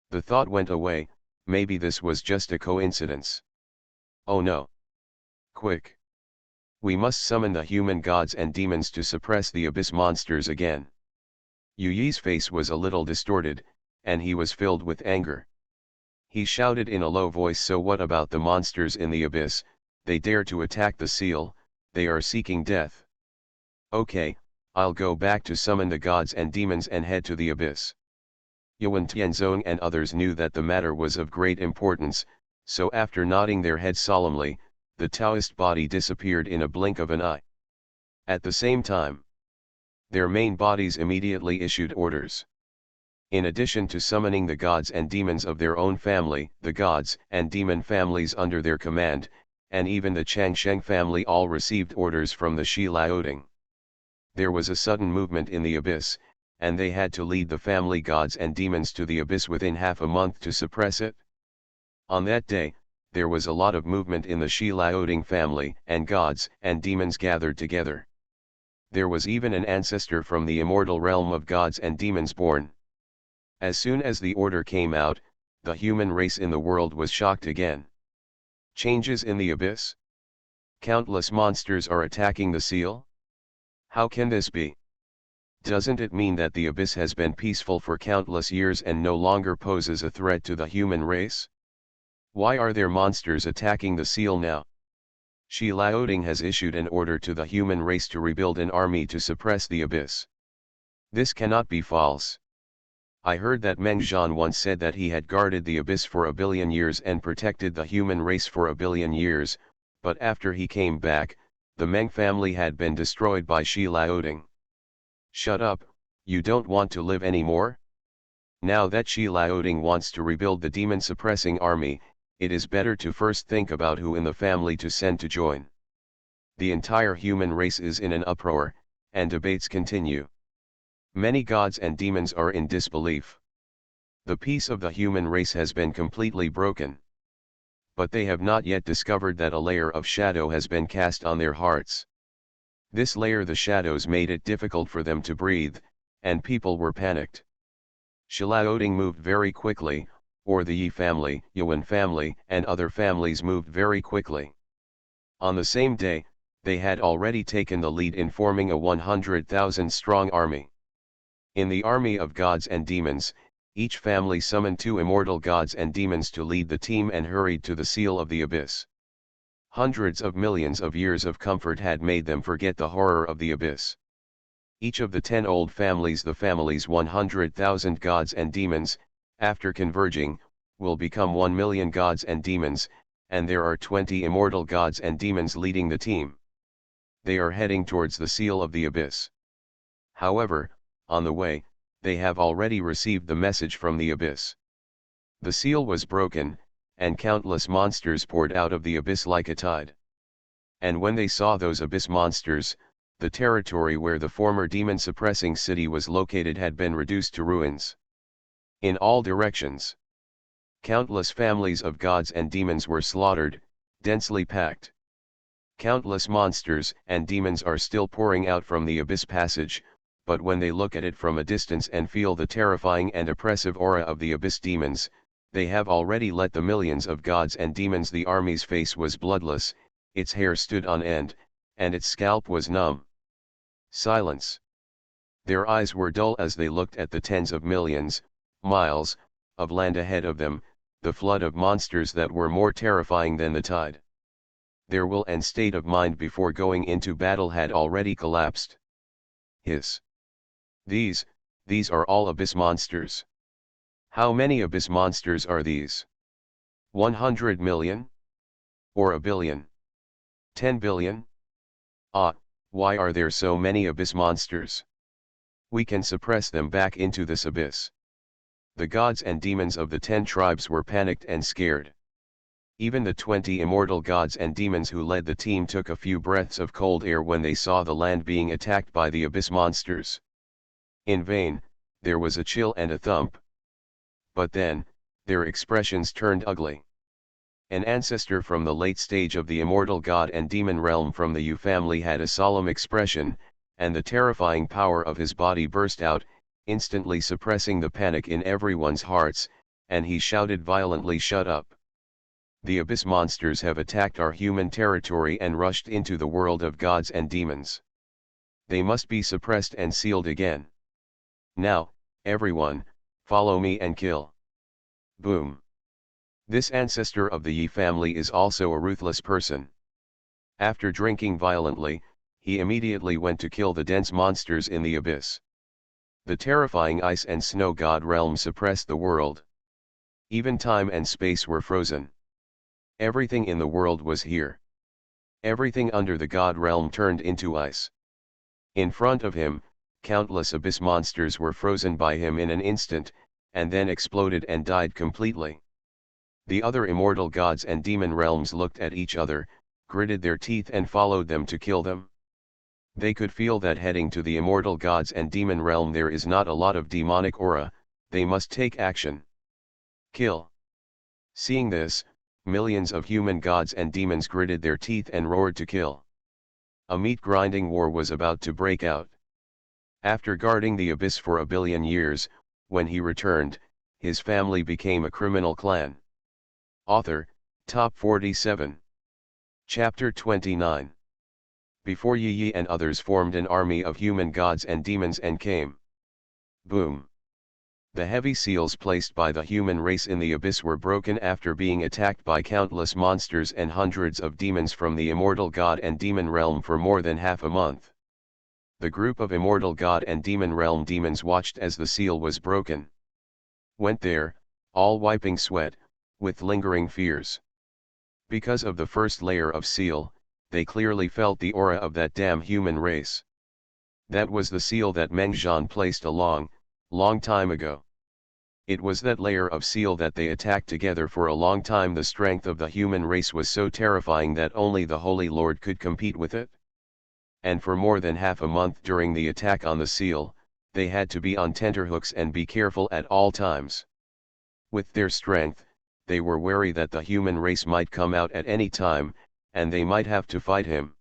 The thought went away, maybe this was just a coincidence. Oh no! Quick! We must summon the human gods and demons to suppress the abyss monsters again. Yu Yi's face was a little distorted, and he was filled with anger. He shouted in a low voice, so what about the monsters in the abyss? They dare to attack the seal, they are seeking death. Okay, I'll go back to summon the gods and demons and head to the abyss. Yuan Tianzong and others knew that the matter was of great importance, so after nodding their heads solemnly, the Taoist body disappeared in a blink of an eye. At the same time, their main bodies immediately issued orders. In addition to summoning the gods and demons of their own family, the gods and demon families under their command, and even the Changsheng family all received orders from the Shi Laoding. There was a sudden movement in the abyss, and they had to lead the family gods and demons to the abyss within half a month to suppress it. On that day, there was a lot of movement in the Shi Laoding family, and gods and demons gathered together. There was even an ancestor from the immortal realm of gods and demons born. As soon as the order came out, the human race in the world was shocked again. Changes in the abyss? Countless monsters are attacking the seal? How can this be? Doesn't it mean that the abyss has been peaceful for countless years and no longer poses a threat to the human race? Why are there monsters attacking the seal now? Shi Laoding has issued an order to the human race to rebuild an army to suppress the abyss. This cannot be false. I heard that Meng Zhan once said that he had guarded the abyss for 1 billion years and protected the human race for 1 billion years, but after he came back, the Meng family had been destroyed by Shi Laoding. Shut up, you don't want to live anymore? Now that Shi Laoding wants to rebuild the demon-suppressing army, it is better to first think about who in the family to send to join. The entire human race is in an uproar, and debates continue. Many gods and demons are in disbelief. The peace of the human race has been completely broken. But they have not yet discovered that a layer of shadow has been cast on their hearts. This layer, the shadows, made it difficult for them to breathe, and people were panicked. Shi Laoding moved very quickly, or the Yi family, Yuan family, and other families moved very quickly. On the same day, they had already taken the lead in forming a 100,000-strong army. In the army of gods and demons, each family summoned 2 immortal gods and demons to lead the team and hurried to the seal of the abyss. Hundreds of millions of years of comfort had made them forget the horror of the abyss. Each of the 10 old families, the family's 100,000 gods and demons, after converging, will become 1 million gods and demons, and there are 20 immortal gods and demons leading the team. They are heading towards the seal of the abyss. However, on the way, they have already received the message from the abyss. The seal was broken, and countless monsters poured out of the abyss like a tide. And when they saw those abyss monsters, the territory where the former demon-suppressing city was located had been reduced to ruins. In all directions, countless families of gods and demons were slaughtered, densely packed. Countless monsters and demons are still pouring out from the abyss passage, but when they look at it from a distance and feel the terrifying and oppressive aura of the abyss demons, they have already let the millions of gods and demons. The army's face was bloodless, its hair stood on end, and its scalp was numb. Silence. Their eyes were dull as they looked at the tens of millions, miles, of land ahead of them, the flood of monsters that were more terrifying than the tide. Their will and state of mind before going into battle had already collapsed. Hiss. These are all abyss monsters. How many abyss monsters are these? 100 million? Or a billion? 10 billion? Ah, why are there so many abyss monsters? We can suppress them back into this abyss. The gods and demons of the 10 tribes were panicked and scared. Even the 20 immortal gods and demons who led the team took a few breaths of cold air when they saw the land being attacked by the abyss monsters. In vain, there was a chill and a thump. But then, their expressions turned ugly. An ancestor from the late stage of the immortal god and demon realm from the Yu family had a solemn expression, and the terrifying power of his body burst out, instantly suppressing the panic in everyone's hearts, and he shouted violently, "Shut up! The abyss monsters have attacked our human territory and rushed into the world of gods and demons. They must be suppressed and sealed again. Now, everyone, follow me and kill." Boom. This ancestor of the Yi family is also a ruthless person. After drinking violently, he immediately went to kill the dense monsters in the abyss. The terrifying ice and snow god realm suppressed the world. Even time and space were frozen. Everything in the world was here. Everything under the god realm turned into ice. In front of him, countless abyss monsters were frozen by him in an instant, and then exploded and died completely. The other immortal gods and demon realms looked at each other, gritted their teeth and followed them to kill them. They could feel that heading to the immortal gods and demon realm there is not a lot of demonic aura, they must take action. Kill. Seeing this, millions of human gods and demons gritted their teeth and roared to kill. A meat-grinding war was about to break out. After guarding the abyss for 1 billion years, when he returned, his family became a criminal clan. Author, Top 47. Chapter 29. Before Yi and others formed an army of human gods and demons and came. Boom. The heavy seals placed by the human race in the abyss were broken after being attacked by countless monsters and hundreds of demons from the immortal god and demon realm for more than half a month. The group of immortal god and demon realm demons watched as the seal was broken. Went there, all wiping sweat, with lingering fears. Because of the first layer of seal, they clearly felt the aura of that damn human race. That was the seal that Meng Zhan placed a long time ago. It was that layer of seal that they attacked together for a long time. The strength of the human race was so terrifying that only the Holy Lord could compete with it. And for more than half a month during the attack on the seal, they had to be on tenterhooks and be careful at all times. With their strength, they were wary that the human race might come out at any time, and they might have to fight him.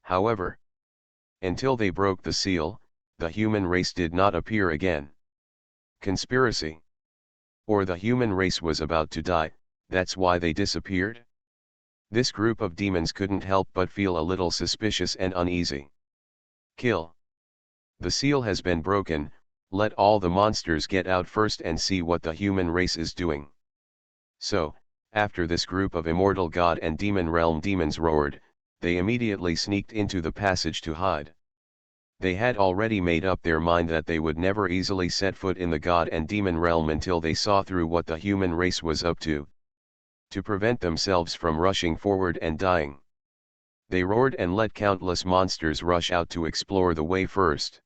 However, until they broke the seal, the human race did not appear again. Conspiracy. Or the human race was about to die, that's why they disappeared? This group of demons couldn't help but feel a little suspicious and uneasy. Kill. The seal has been broken, let all the monsters get out first and see what the human race is doing. So, after this group of immortal god and demon realm demons roared, they immediately sneaked into the passage to hide. They had already made up their mind that they would never easily set foot in the god and demon realm until they saw through what the human race was up to prevent themselves from rushing forward and dying. They roared and let countless monsters rush out to explore the way first.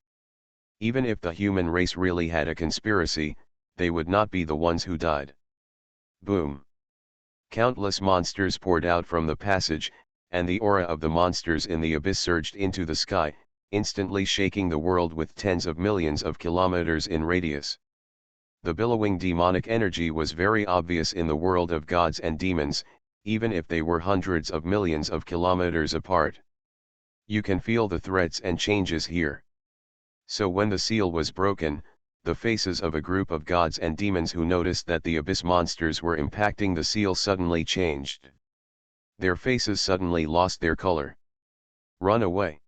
Even if the human race really had a conspiracy, they would not be the ones who died. Boom. Countless monsters poured out from the passage, and the aura of the monsters in the abyss surged into the sky, instantly shaking the world with tens of millions of kilometers in radius. The billowing demonic energy was very obvious in the world of gods and demons, even if they were hundreds of millions of kilometers apart. You can feel the threats and changes here. So when the seal was broken, the faces of a group of gods and demons who noticed that the abyss monsters were impacting the seal suddenly changed. Their faces suddenly lost their color. Run away!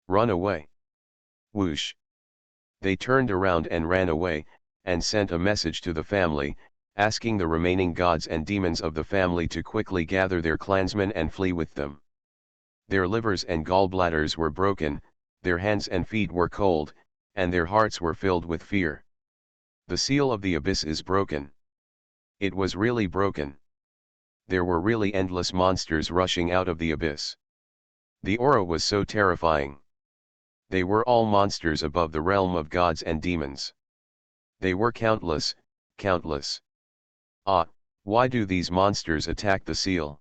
Run away! Whoosh! They turned around and ran away, and sent a message to the family, asking the remaining gods and demons of the family to quickly gather their clansmen and flee with them. Their livers and gallbladders were broken, their hands and feet were cold, and their hearts were filled with fear. The seal of the abyss is broken. It was really broken. There were really endless monsters rushing out of the abyss. The aura was so terrifying. They were all monsters above the realm of gods and demons. They were countless, countless. Ah, why do these monsters attack the seal?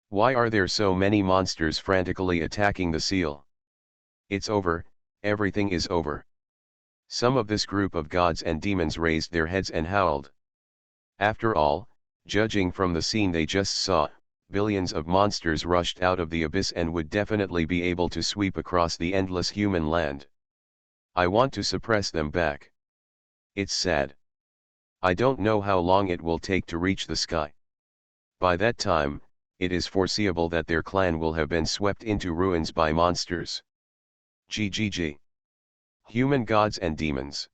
Why are there so many monsters frantically attacking the seal? It's over, everything is over. Some of this group of gods and demons raised their heads and howled. After all, judging from the scene they just saw, billions of monsters rushed out of the abyss and would definitely be able to sweep across the endless human land. I want to suppress them back. It's sad. I don't know how long it will take to reach the sky. By that time, it is foreseeable that their clan will have been swept into ruins by monsters. GGG. Human gods and demons.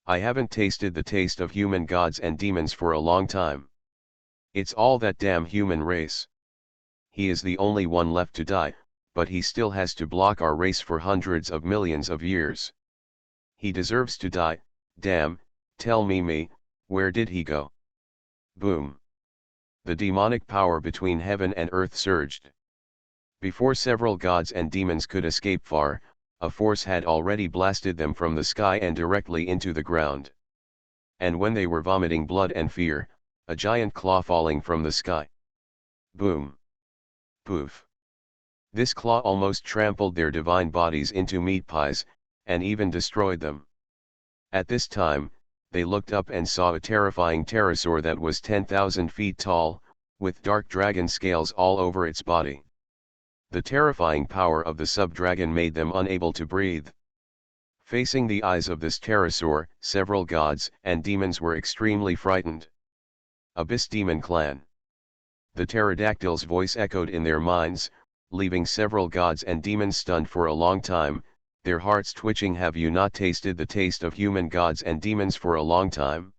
I haven't tasted the taste of human gods and demons for a long time. It's all that damn human race. He is the only one left to die, but he still has to block our race for hundreds of millions of years. He deserves to die, damn, tell me, where did he go? Boom. The demonic power between heaven and earth surged. Before several gods and demons could escape far, a force had already blasted them from the sky and directly into the ground. And when they were vomiting blood and fear, a giant claw falling from the sky. Boom! Poof! This claw almost trampled their divine bodies into meat pies, and even destroyed them. At this time, they looked up and saw a terrifying pterosaur that was 10,000 feet tall, with dark dragon scales all over its body. The terrifying power of the sub-dragon made them unable to breathe. Facing the eyes of this pterosaur, several gods and demons were extremely frightened. Abyss Demon Clan. The pterodactyl's voice echoed in their minds, leaving several gods and demons stunned for a long time, their hearts twitching. Have you not tasted the taste of human gods and demons for a long time?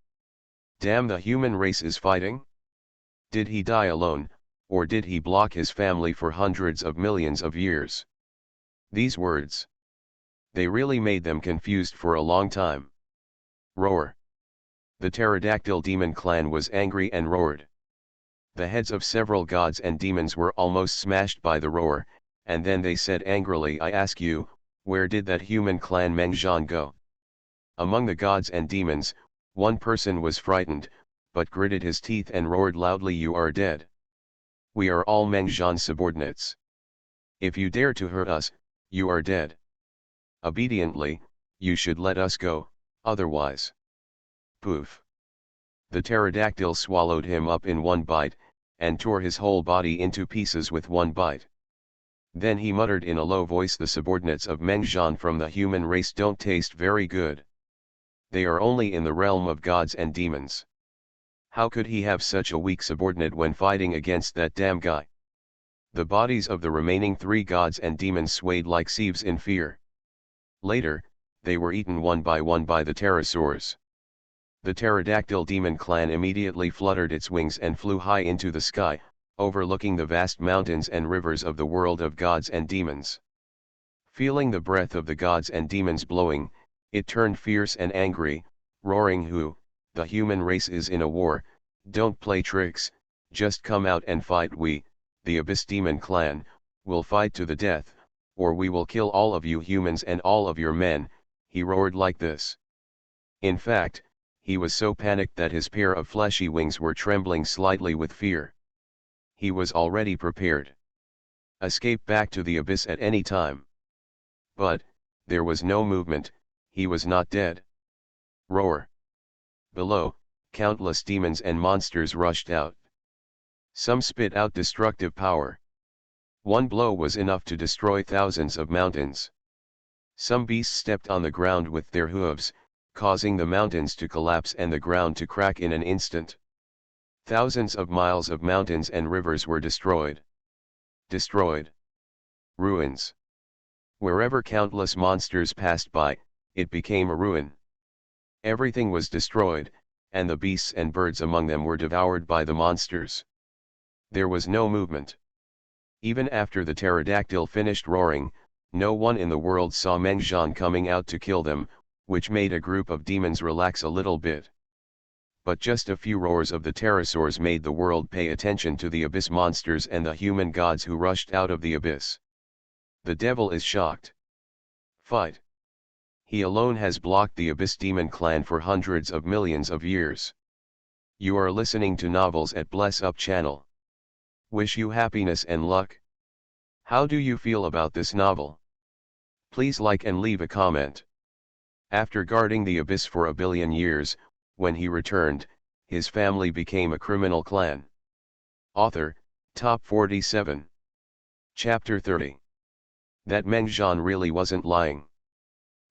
Damn, the human race is fighting? Did he die alone, or did he block his family for hundreds of millions of years? These words. They really made them confused for a long time. Roar. The pterodactyl demon clan was angry and roared. The heads of several gods and demons were almost smashed by the roar, and then they said angrily, I ask you, where did that human clan Mengjian go? Among the gods and demons, one person was frightened, but gritted his teeth and roared loudly, you are dead. We are all Mengjian's subordinates. If you dare to hurt us, you are dead. Obediently, you should let us go, otherwise. Poof. The pterodactyl swallowed him up in one bite, and tore his whole body into pieces with one bite. Then he muttered in a low voice, the subordinates of Mengjian from the human race don't taste very good. They are only in the realm of gods and demons. How could he have such a weak subordinate when fighting against that damn guy? The bodies of the remaining 3 gods and demons swayed like sieves in fear. Later, they were eaten one by the pterosaurs. The pterodactyl demon clan immediately fluttered its wings and flew high into the sky, overlooking the vast mountains and rivers of the world of gods and demons. Feeling the breath of the gods and demons blowing, it turned fierce and angry, roaring, the human race is in a war, don't play tricks, just come out and fight. We, the Abyss Demon Clan, will fight to the death, or we will kill all of you humans and all of your men. He roared like this. In fact, he was so panicked that his pair of fleshy wings were trembling slightly with fear. He was already prepared. Escape back to the abyss at any time. But, there was no movement, he was not dead. Roar. Below, countless demons and monsters rushed out. Some spit out destructive power. One blow was enough to destroy thousands of mountains. Some beasts stepped on the ground with their hooves, causing the mountains to collapse and the ground to crack in an instant. Thousands of miles of mountains and rivers were destroyed. Destroyed. Ruins. Wherever countless monsters passed by, it became a ruin. Everything was destroyed, and the beasts and birds among them were devoured by the monsters. There was no movement. Even after the pterodactyl finished roaring, no one in the world saw Mengjian coming out to kill them, which made a group of demons relax a little bit. But just a few roars of the pterosaurs made the world pay attention to the abyss monsters and the human gods who rushed out of the abyss. The devil is shocked. Fight. He alone has blocked the Abyss Demon Clan for hundreds of millions of years. You are listening to Novels at Bless Up channel. Wish you happiness and luck. How do you feel about this novel? Please like and leave a comment. After guarding the abyss for a billion years, when he returned, his family became a criminal clan. Author, Top 47. Chapter 30. That Mengjian really wasn't lying.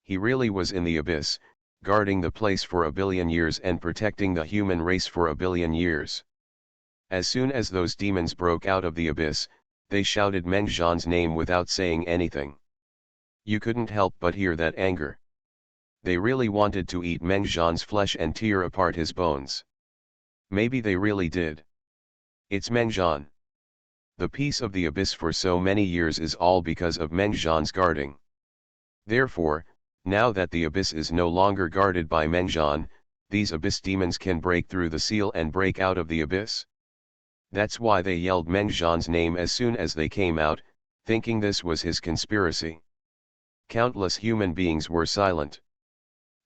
He really was in the abyss, guarding the place for a billion years and protecting the human race for a billion years. As soon as those demons broke out of the abyss, they shouted Mengjian's name without saying anything. You couldn't help but hear that anger. They really wanted to eat Mengjian's flesh and tear apart his bones. Maybe they really did. It's Mengjian. The peace of the abyss for so many years is all because of Mengjian's guarding. Therefore, now that the abyss is no longer guarded by Mengjian, these abyss demons can break through the seal and break out of the abyss. That's why they yelled Mengjian's name as soon as they came out, thinking this was his conspiracy. Countless human beings were silent.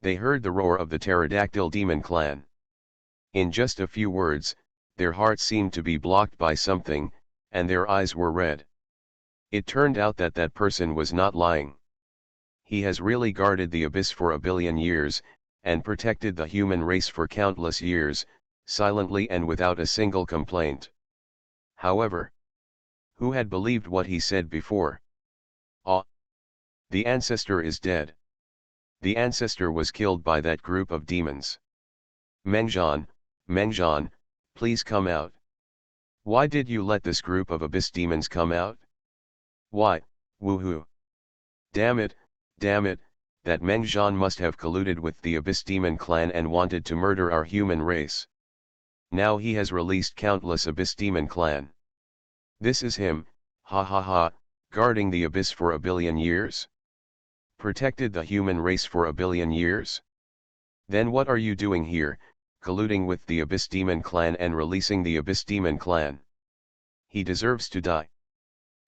They heard the roar of the pterodactyl demon clan. In just a few words, their hearts seemed to be blocked by something, and their eyes were red. It turned out that that person was not lying. He has really guarded the abyss for 1 billion years, and protected the human race for countless years, silently and without a single complaint. However, who had believed what he said before? Ah! The ancestor is dead. The ancestor was killed by that group of demons. Mengjian, Mengjian, please come out. Why did you let this group of abyss demons come out? Why, woohoo! Damn it, that Mengjian must have colluded with the abyss demon clan and wanted to murder our human race. Now he has released countless abyss demon clan. This is him, ha ha ha, guarding the abyss for 1 billion years? Protected the human race for 1 billion years? Then what are you doing here, colluding with the abyss demon clan and releasing the abyss demon clan? He deserves to die.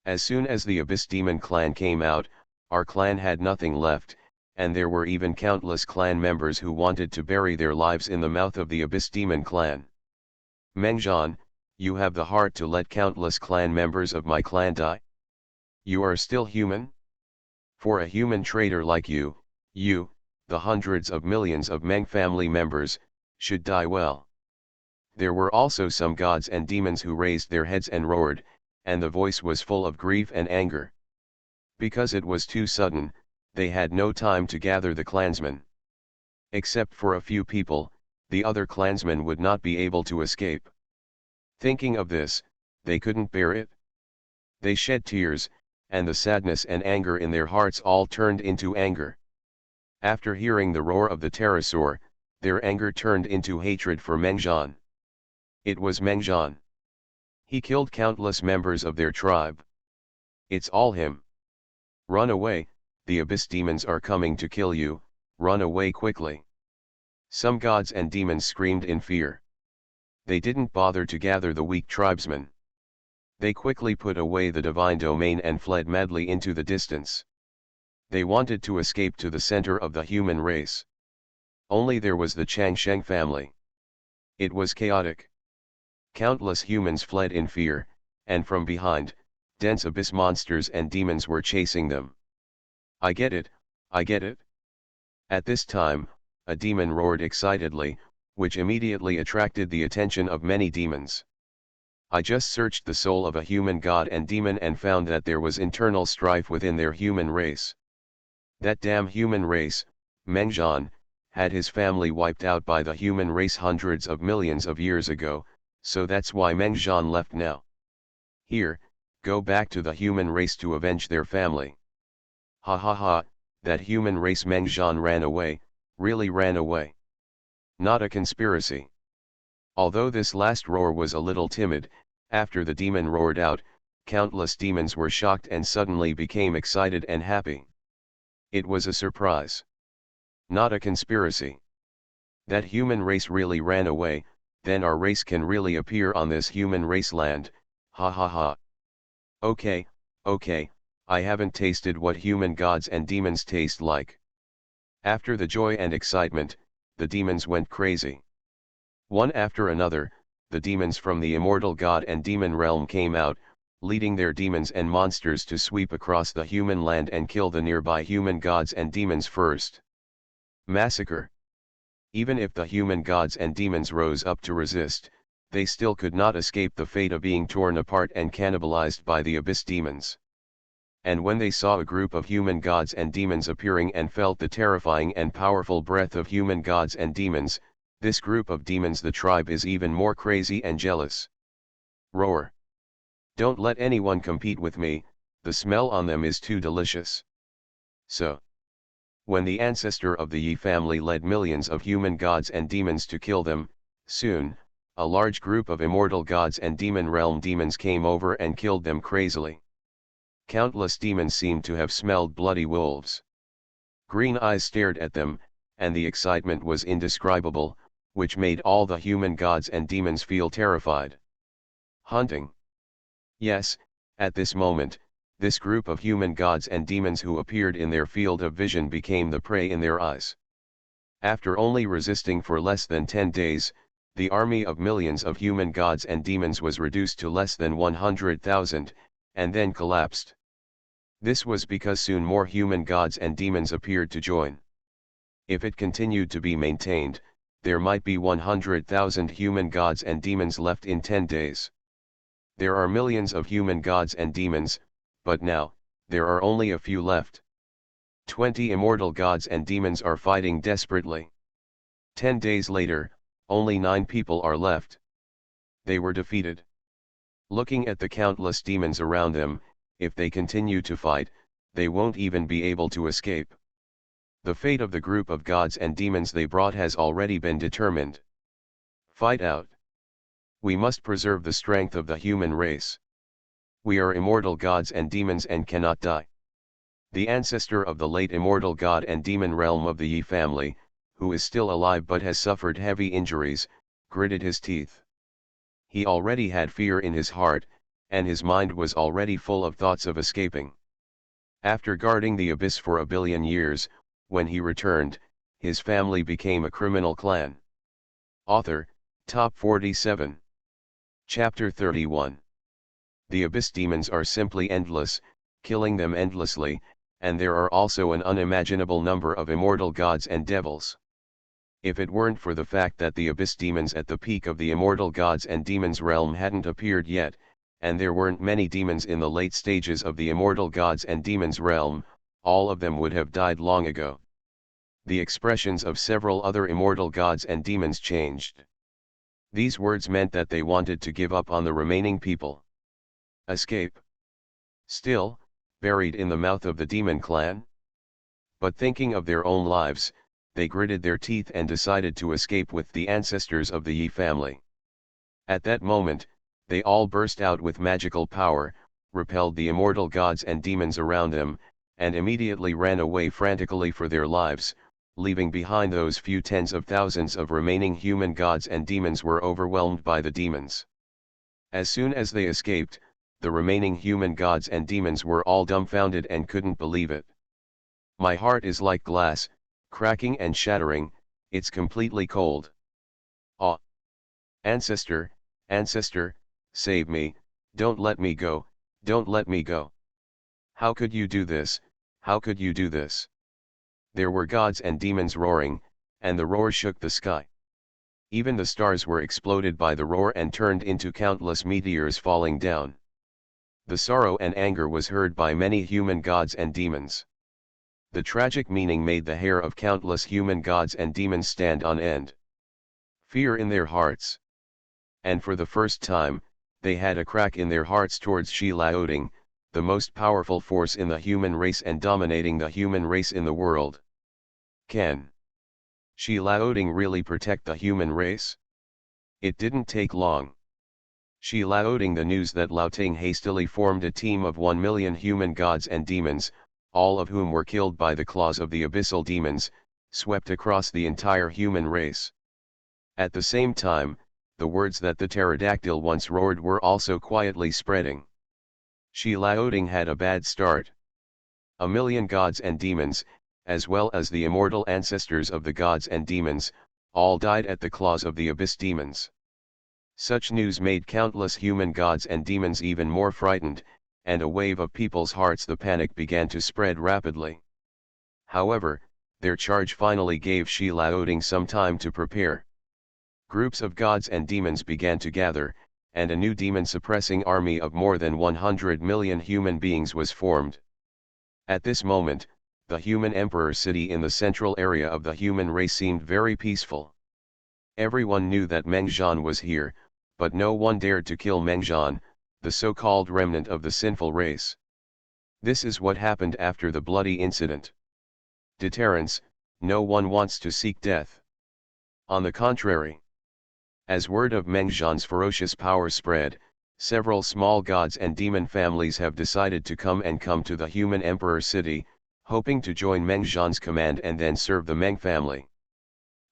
As soon as the abyss demon clan came out, our clan had nothing left, and there were even countless clan members who wanted to bury their lives in the mouth of the abyss demon clan. Mengjian, you have the heart to let countless clan members of my clan die? You are still human? For a human traitor like you, the hundreds of millions of Meng family members, should die well. There were also some gods and demons who raised their heads and roared, and the voice was full of grief and anger. Because it was too sudden, they had no time to gather the clansmen. Except for a few people, the other clansmen would not be able to escape. Thinking of this, they couldn't bear it. They shed tears, and the sadness and anger in their hearts all turned into anger. After hearing the roar of the pterosaur, their anger turned into hatred for Mengjian. It was Mengjian. He killed countless members of their tribe. It's all him. Run away, the abyss demons are coming to kill you, run away quickly. Some gods and demons screamed in fear. They didn't bother to gather the weak tribesmen. They quickly put away the divine domain and fled madly into the distance. They wanted to escape to the center of the human race. Only there was the Changsheng family. It was chaotic. Countless humans fled in fear, and from behind, dense abyss monsters and demons were chasing them. I get it, I get it. At this time, a demon roared excitedly, which immediately attracted the attention of many demons. I just searched the soul of a human god and demon and found that there was internal strife within their human race. That damn human race, Mengjian, had his family wiped out by the human race hundreds of millions of years ago, so that's why Mengjian left now. Here, go back to the human race to avenge their family. Ha ha ha, that human race Mengjian ran away, really ran away. Not a conspiracy. Although this last roar was a little timid, after the demon roared out, countless demons were shocked and suddenly became excited and happy. It was a surprise. Not a conspiracy. That human race really ran away, then our race can really appear on this human race land, ha ha ha. Okay, I haven't tasted what human gods and demons taste like. After the joy and excitement, the demons went crazy. One after another, the demons from the immortal god and demon realm came out, leading their demons and monsters to sweep across the human land and kill the nearby human gods and demons first. Massacre. Even if the human gods and demons rose up to resist, they still could not escape the fate of being torn apart and cannibalized by the abyss demons. And when they saw a group of human gods and demons appearing and felt the terrifying and powerful breath of human gods and demons, this group of demons, the tribe, is even more crazy and jealous. Roar. Don't let anyone compete with me, the smell on them is too delicious. So, when the ancestor of the Yi family led millions of human gods and demons to kill them, soon, a large group of immortal gods and demon realm demons came over and killed them crazily. Countless demons seemed to have smelled bloody wolves. Green eyes stared at them, and the excitement was indescribable, which made all the human gods and demons feel terrified. Hunting. Yes, at this moment, this group of human gods and demons who appeared in their field of vision became the prey in their eyes. After only resisting for less than 10 days, the army of millions of human gods and demons was reduced to less than 100,000, and then collapsed. This was because soon more human gods and demons appeared to join. If it continued to be maintained, there might be 100,000 human gods and demons left in 10 days. There are millions of human gods and demons, but now, there are only a few left. 20 immortal gods and demons are fighting desperately. 10 days later, only 9 people are left. They were defeated. Looking at the countless demons around them, if they continue to fight, they won't even be able to escape. The fate of the group of gods and demons they brought has already been determined. Fight out. We must preserve the strength of the human race. We are immortal gods and demons and cannot die. The ancestor of the late immortal god and demon realm of the Yi family, who is still alive but has suffered heavy injuries, gritted his teeth. He already had fear in his heart, and his mind was already full of thoughts of escaping. After guarding the abyss for a billion years, when he returned, his family became a criminal clan. Author, Top 47. Chapter 31. The abyss demons are simply endless, killing them endlessly, and there are also an unimaginable number of immortal gods and devils. If it weren't for the fact that the abyss demons at the peak of the immortal gods and demons realm hadn't appeared yet, and there weren't many demons in the late stages of the immortal gods and demons realm, all of them would have died long ago. The expressions of several other immortal gods and demons changed. These words meant that they wanted to give up on the remaining people. Escape. Still, buried in the mouth of the demon clan? But thinking of their own lives, they gritted their teeth and decided to escape with the ancestors of the Yi family. At that moment, they all burst out with magical power, repelled the immortal gods and demons around them, and immediately ran away frantically for their lives, leaving behind those few tens of thousands of remaining human gods and demons were overwhelmed by the demons. As soon as they escaped, the remaining human gods and demons were all dumbfounded and couldn't believe it. My heart is like glass, cracking and shattering, it's completely cold. Ah! Ancestor, ancestor, save me, don't let me go, don't let me go. How could you do this, how could you do this? There were gods and demons roaring, and the roar shook the sky. Even the stars were exploded by the roar and turned into countless meteors falling down. The sorrow and anger was heard by many human gods and demons. The tragic meaning made the hair of countless human gods and demons stand on end. Fear in their hearts. And for the first time, they had a crack in their hearts towards Shi Laoding, the most powerful force in the human race and dominating the human race in the world. Can Shi Laoding really protect the human race? It didn't take long. Shi Laoding the news that Lao Ting hastily formed a team of 1 million human gods and demons, all of whom were killed by the claws of the abyssal demons, swept across the entire human race. At the same time, the words that the pterodactyl once roared were also quietly spreading. Shi Laoding had a bad start. 1 million gods and demons, as well as the immortal ancestors of the gods and demons, all died at the claws of the abyss demons. Such news made countless human gods and demons even more frightened, and a wave of people's hearts the panic began to spread rapidly. However, their charge finally gave Shi Laoding some time to prepare. Groups of gods and demons began to gather, and a new demon-suppressing army of more than 100 million human beings was formed. At this moment, the human emperor city in the central area of the human race seemed very peaceful. Everyone knew that Meng Zhan was here, but no one dared to kill Meng Zhan, the so-called remnant of the sinful race. This is what happened after the bloody incident. Deterrence, no one wants to seek death. On the contrary, as word of Meng Zhan's ferocious power spread, several small gods and demon families have decided to come to the human emperor city, hoping to join Meng Zhan's command and then serve the Meng family.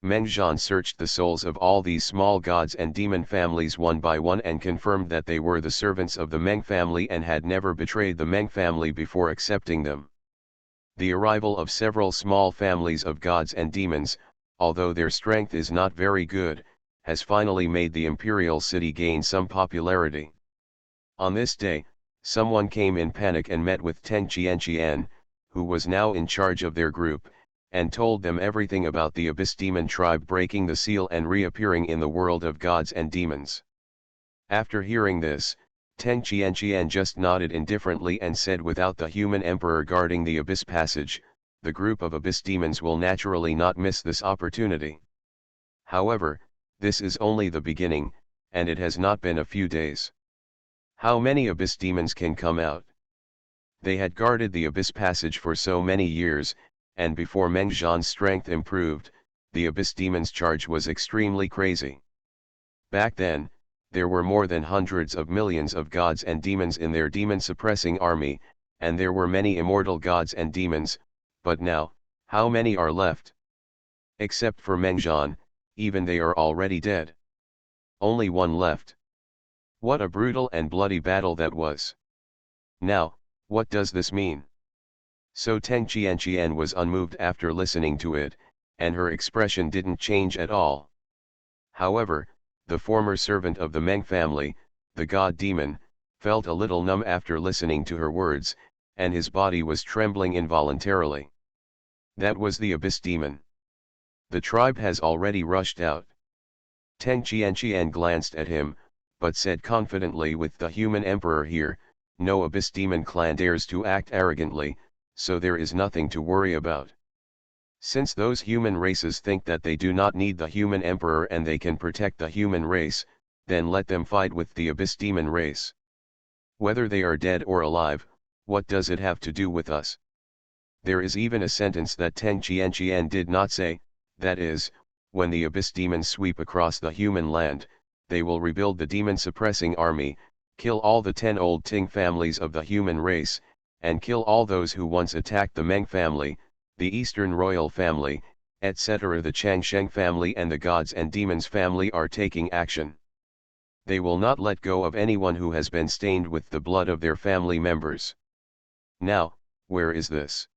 Meng Zhan searched the souls of all these small gods and demon families one by one and confirmed that they were the servants of the Meng family and had never betrayed the Meng family before accepting them. The arrival of several small families of gods and demons, although their strength is not very good, has finally made the imperial city gain some popularity. On this day, someone came in panic and met with Teng Qianqian, who was now in charge of their group, and told them everything about the Abyss Demon tribe breaking the seal and reappearing in the world of gods and demons. After hearing this, Teng Qianqian just nodded indifferently and said, without the human emperor guarding the Abyss passage, the group of Abyss demons will naturally not miss this opportunity. However, this is only the beginning, and it has not been a few days. How many Abyss demons can come out? They had guarded the Abyss passage for so many years, and before Meng Zhan's strength improved, the Abyss demon's charge was extremely crazy. Back then, there were more than hundreds of millions of gods and demons in their demon-suppressing army, and there were many immortal gods and demons, but now, how many are left? Except for Meng Zhan, even they are already dead. Only one left. What a brutal and bloody battle that was. Now, what does this mean? So Teng Qianqian was unmoved after listening to it, and her expression didn't change at all. However, the former servant of the Meng family, the god demon, felt a little numb after listening to her words, and his body was trembling involuntarily. That was the Abyss demon. The tribe has already rushed out. Teng Qianqian glanced at him, but said confidently, with the human emperor here, no Abyss demon clan dares to act arrogantly, so there is nothing to worry about. Since those human races think that they do not need the human emperor and they can protect the human race, then let them fight with the Abyss demon race. Whether they are dead or alive, what does it have to do with us? There is even a sentence that Teng Qianqian did not say, that is, when the Abyss demons sweep across the human land, they will rebuild the demon-suppressing army, kill all the 10 old Ting families of the human race, and kill all those who once attacked the Meng family, the Eastern royal family, etc. The Changsheng family and the gods and demons family are taking action. They will not let go of anyone who has been stained with the blood of their family members. Now, where is this?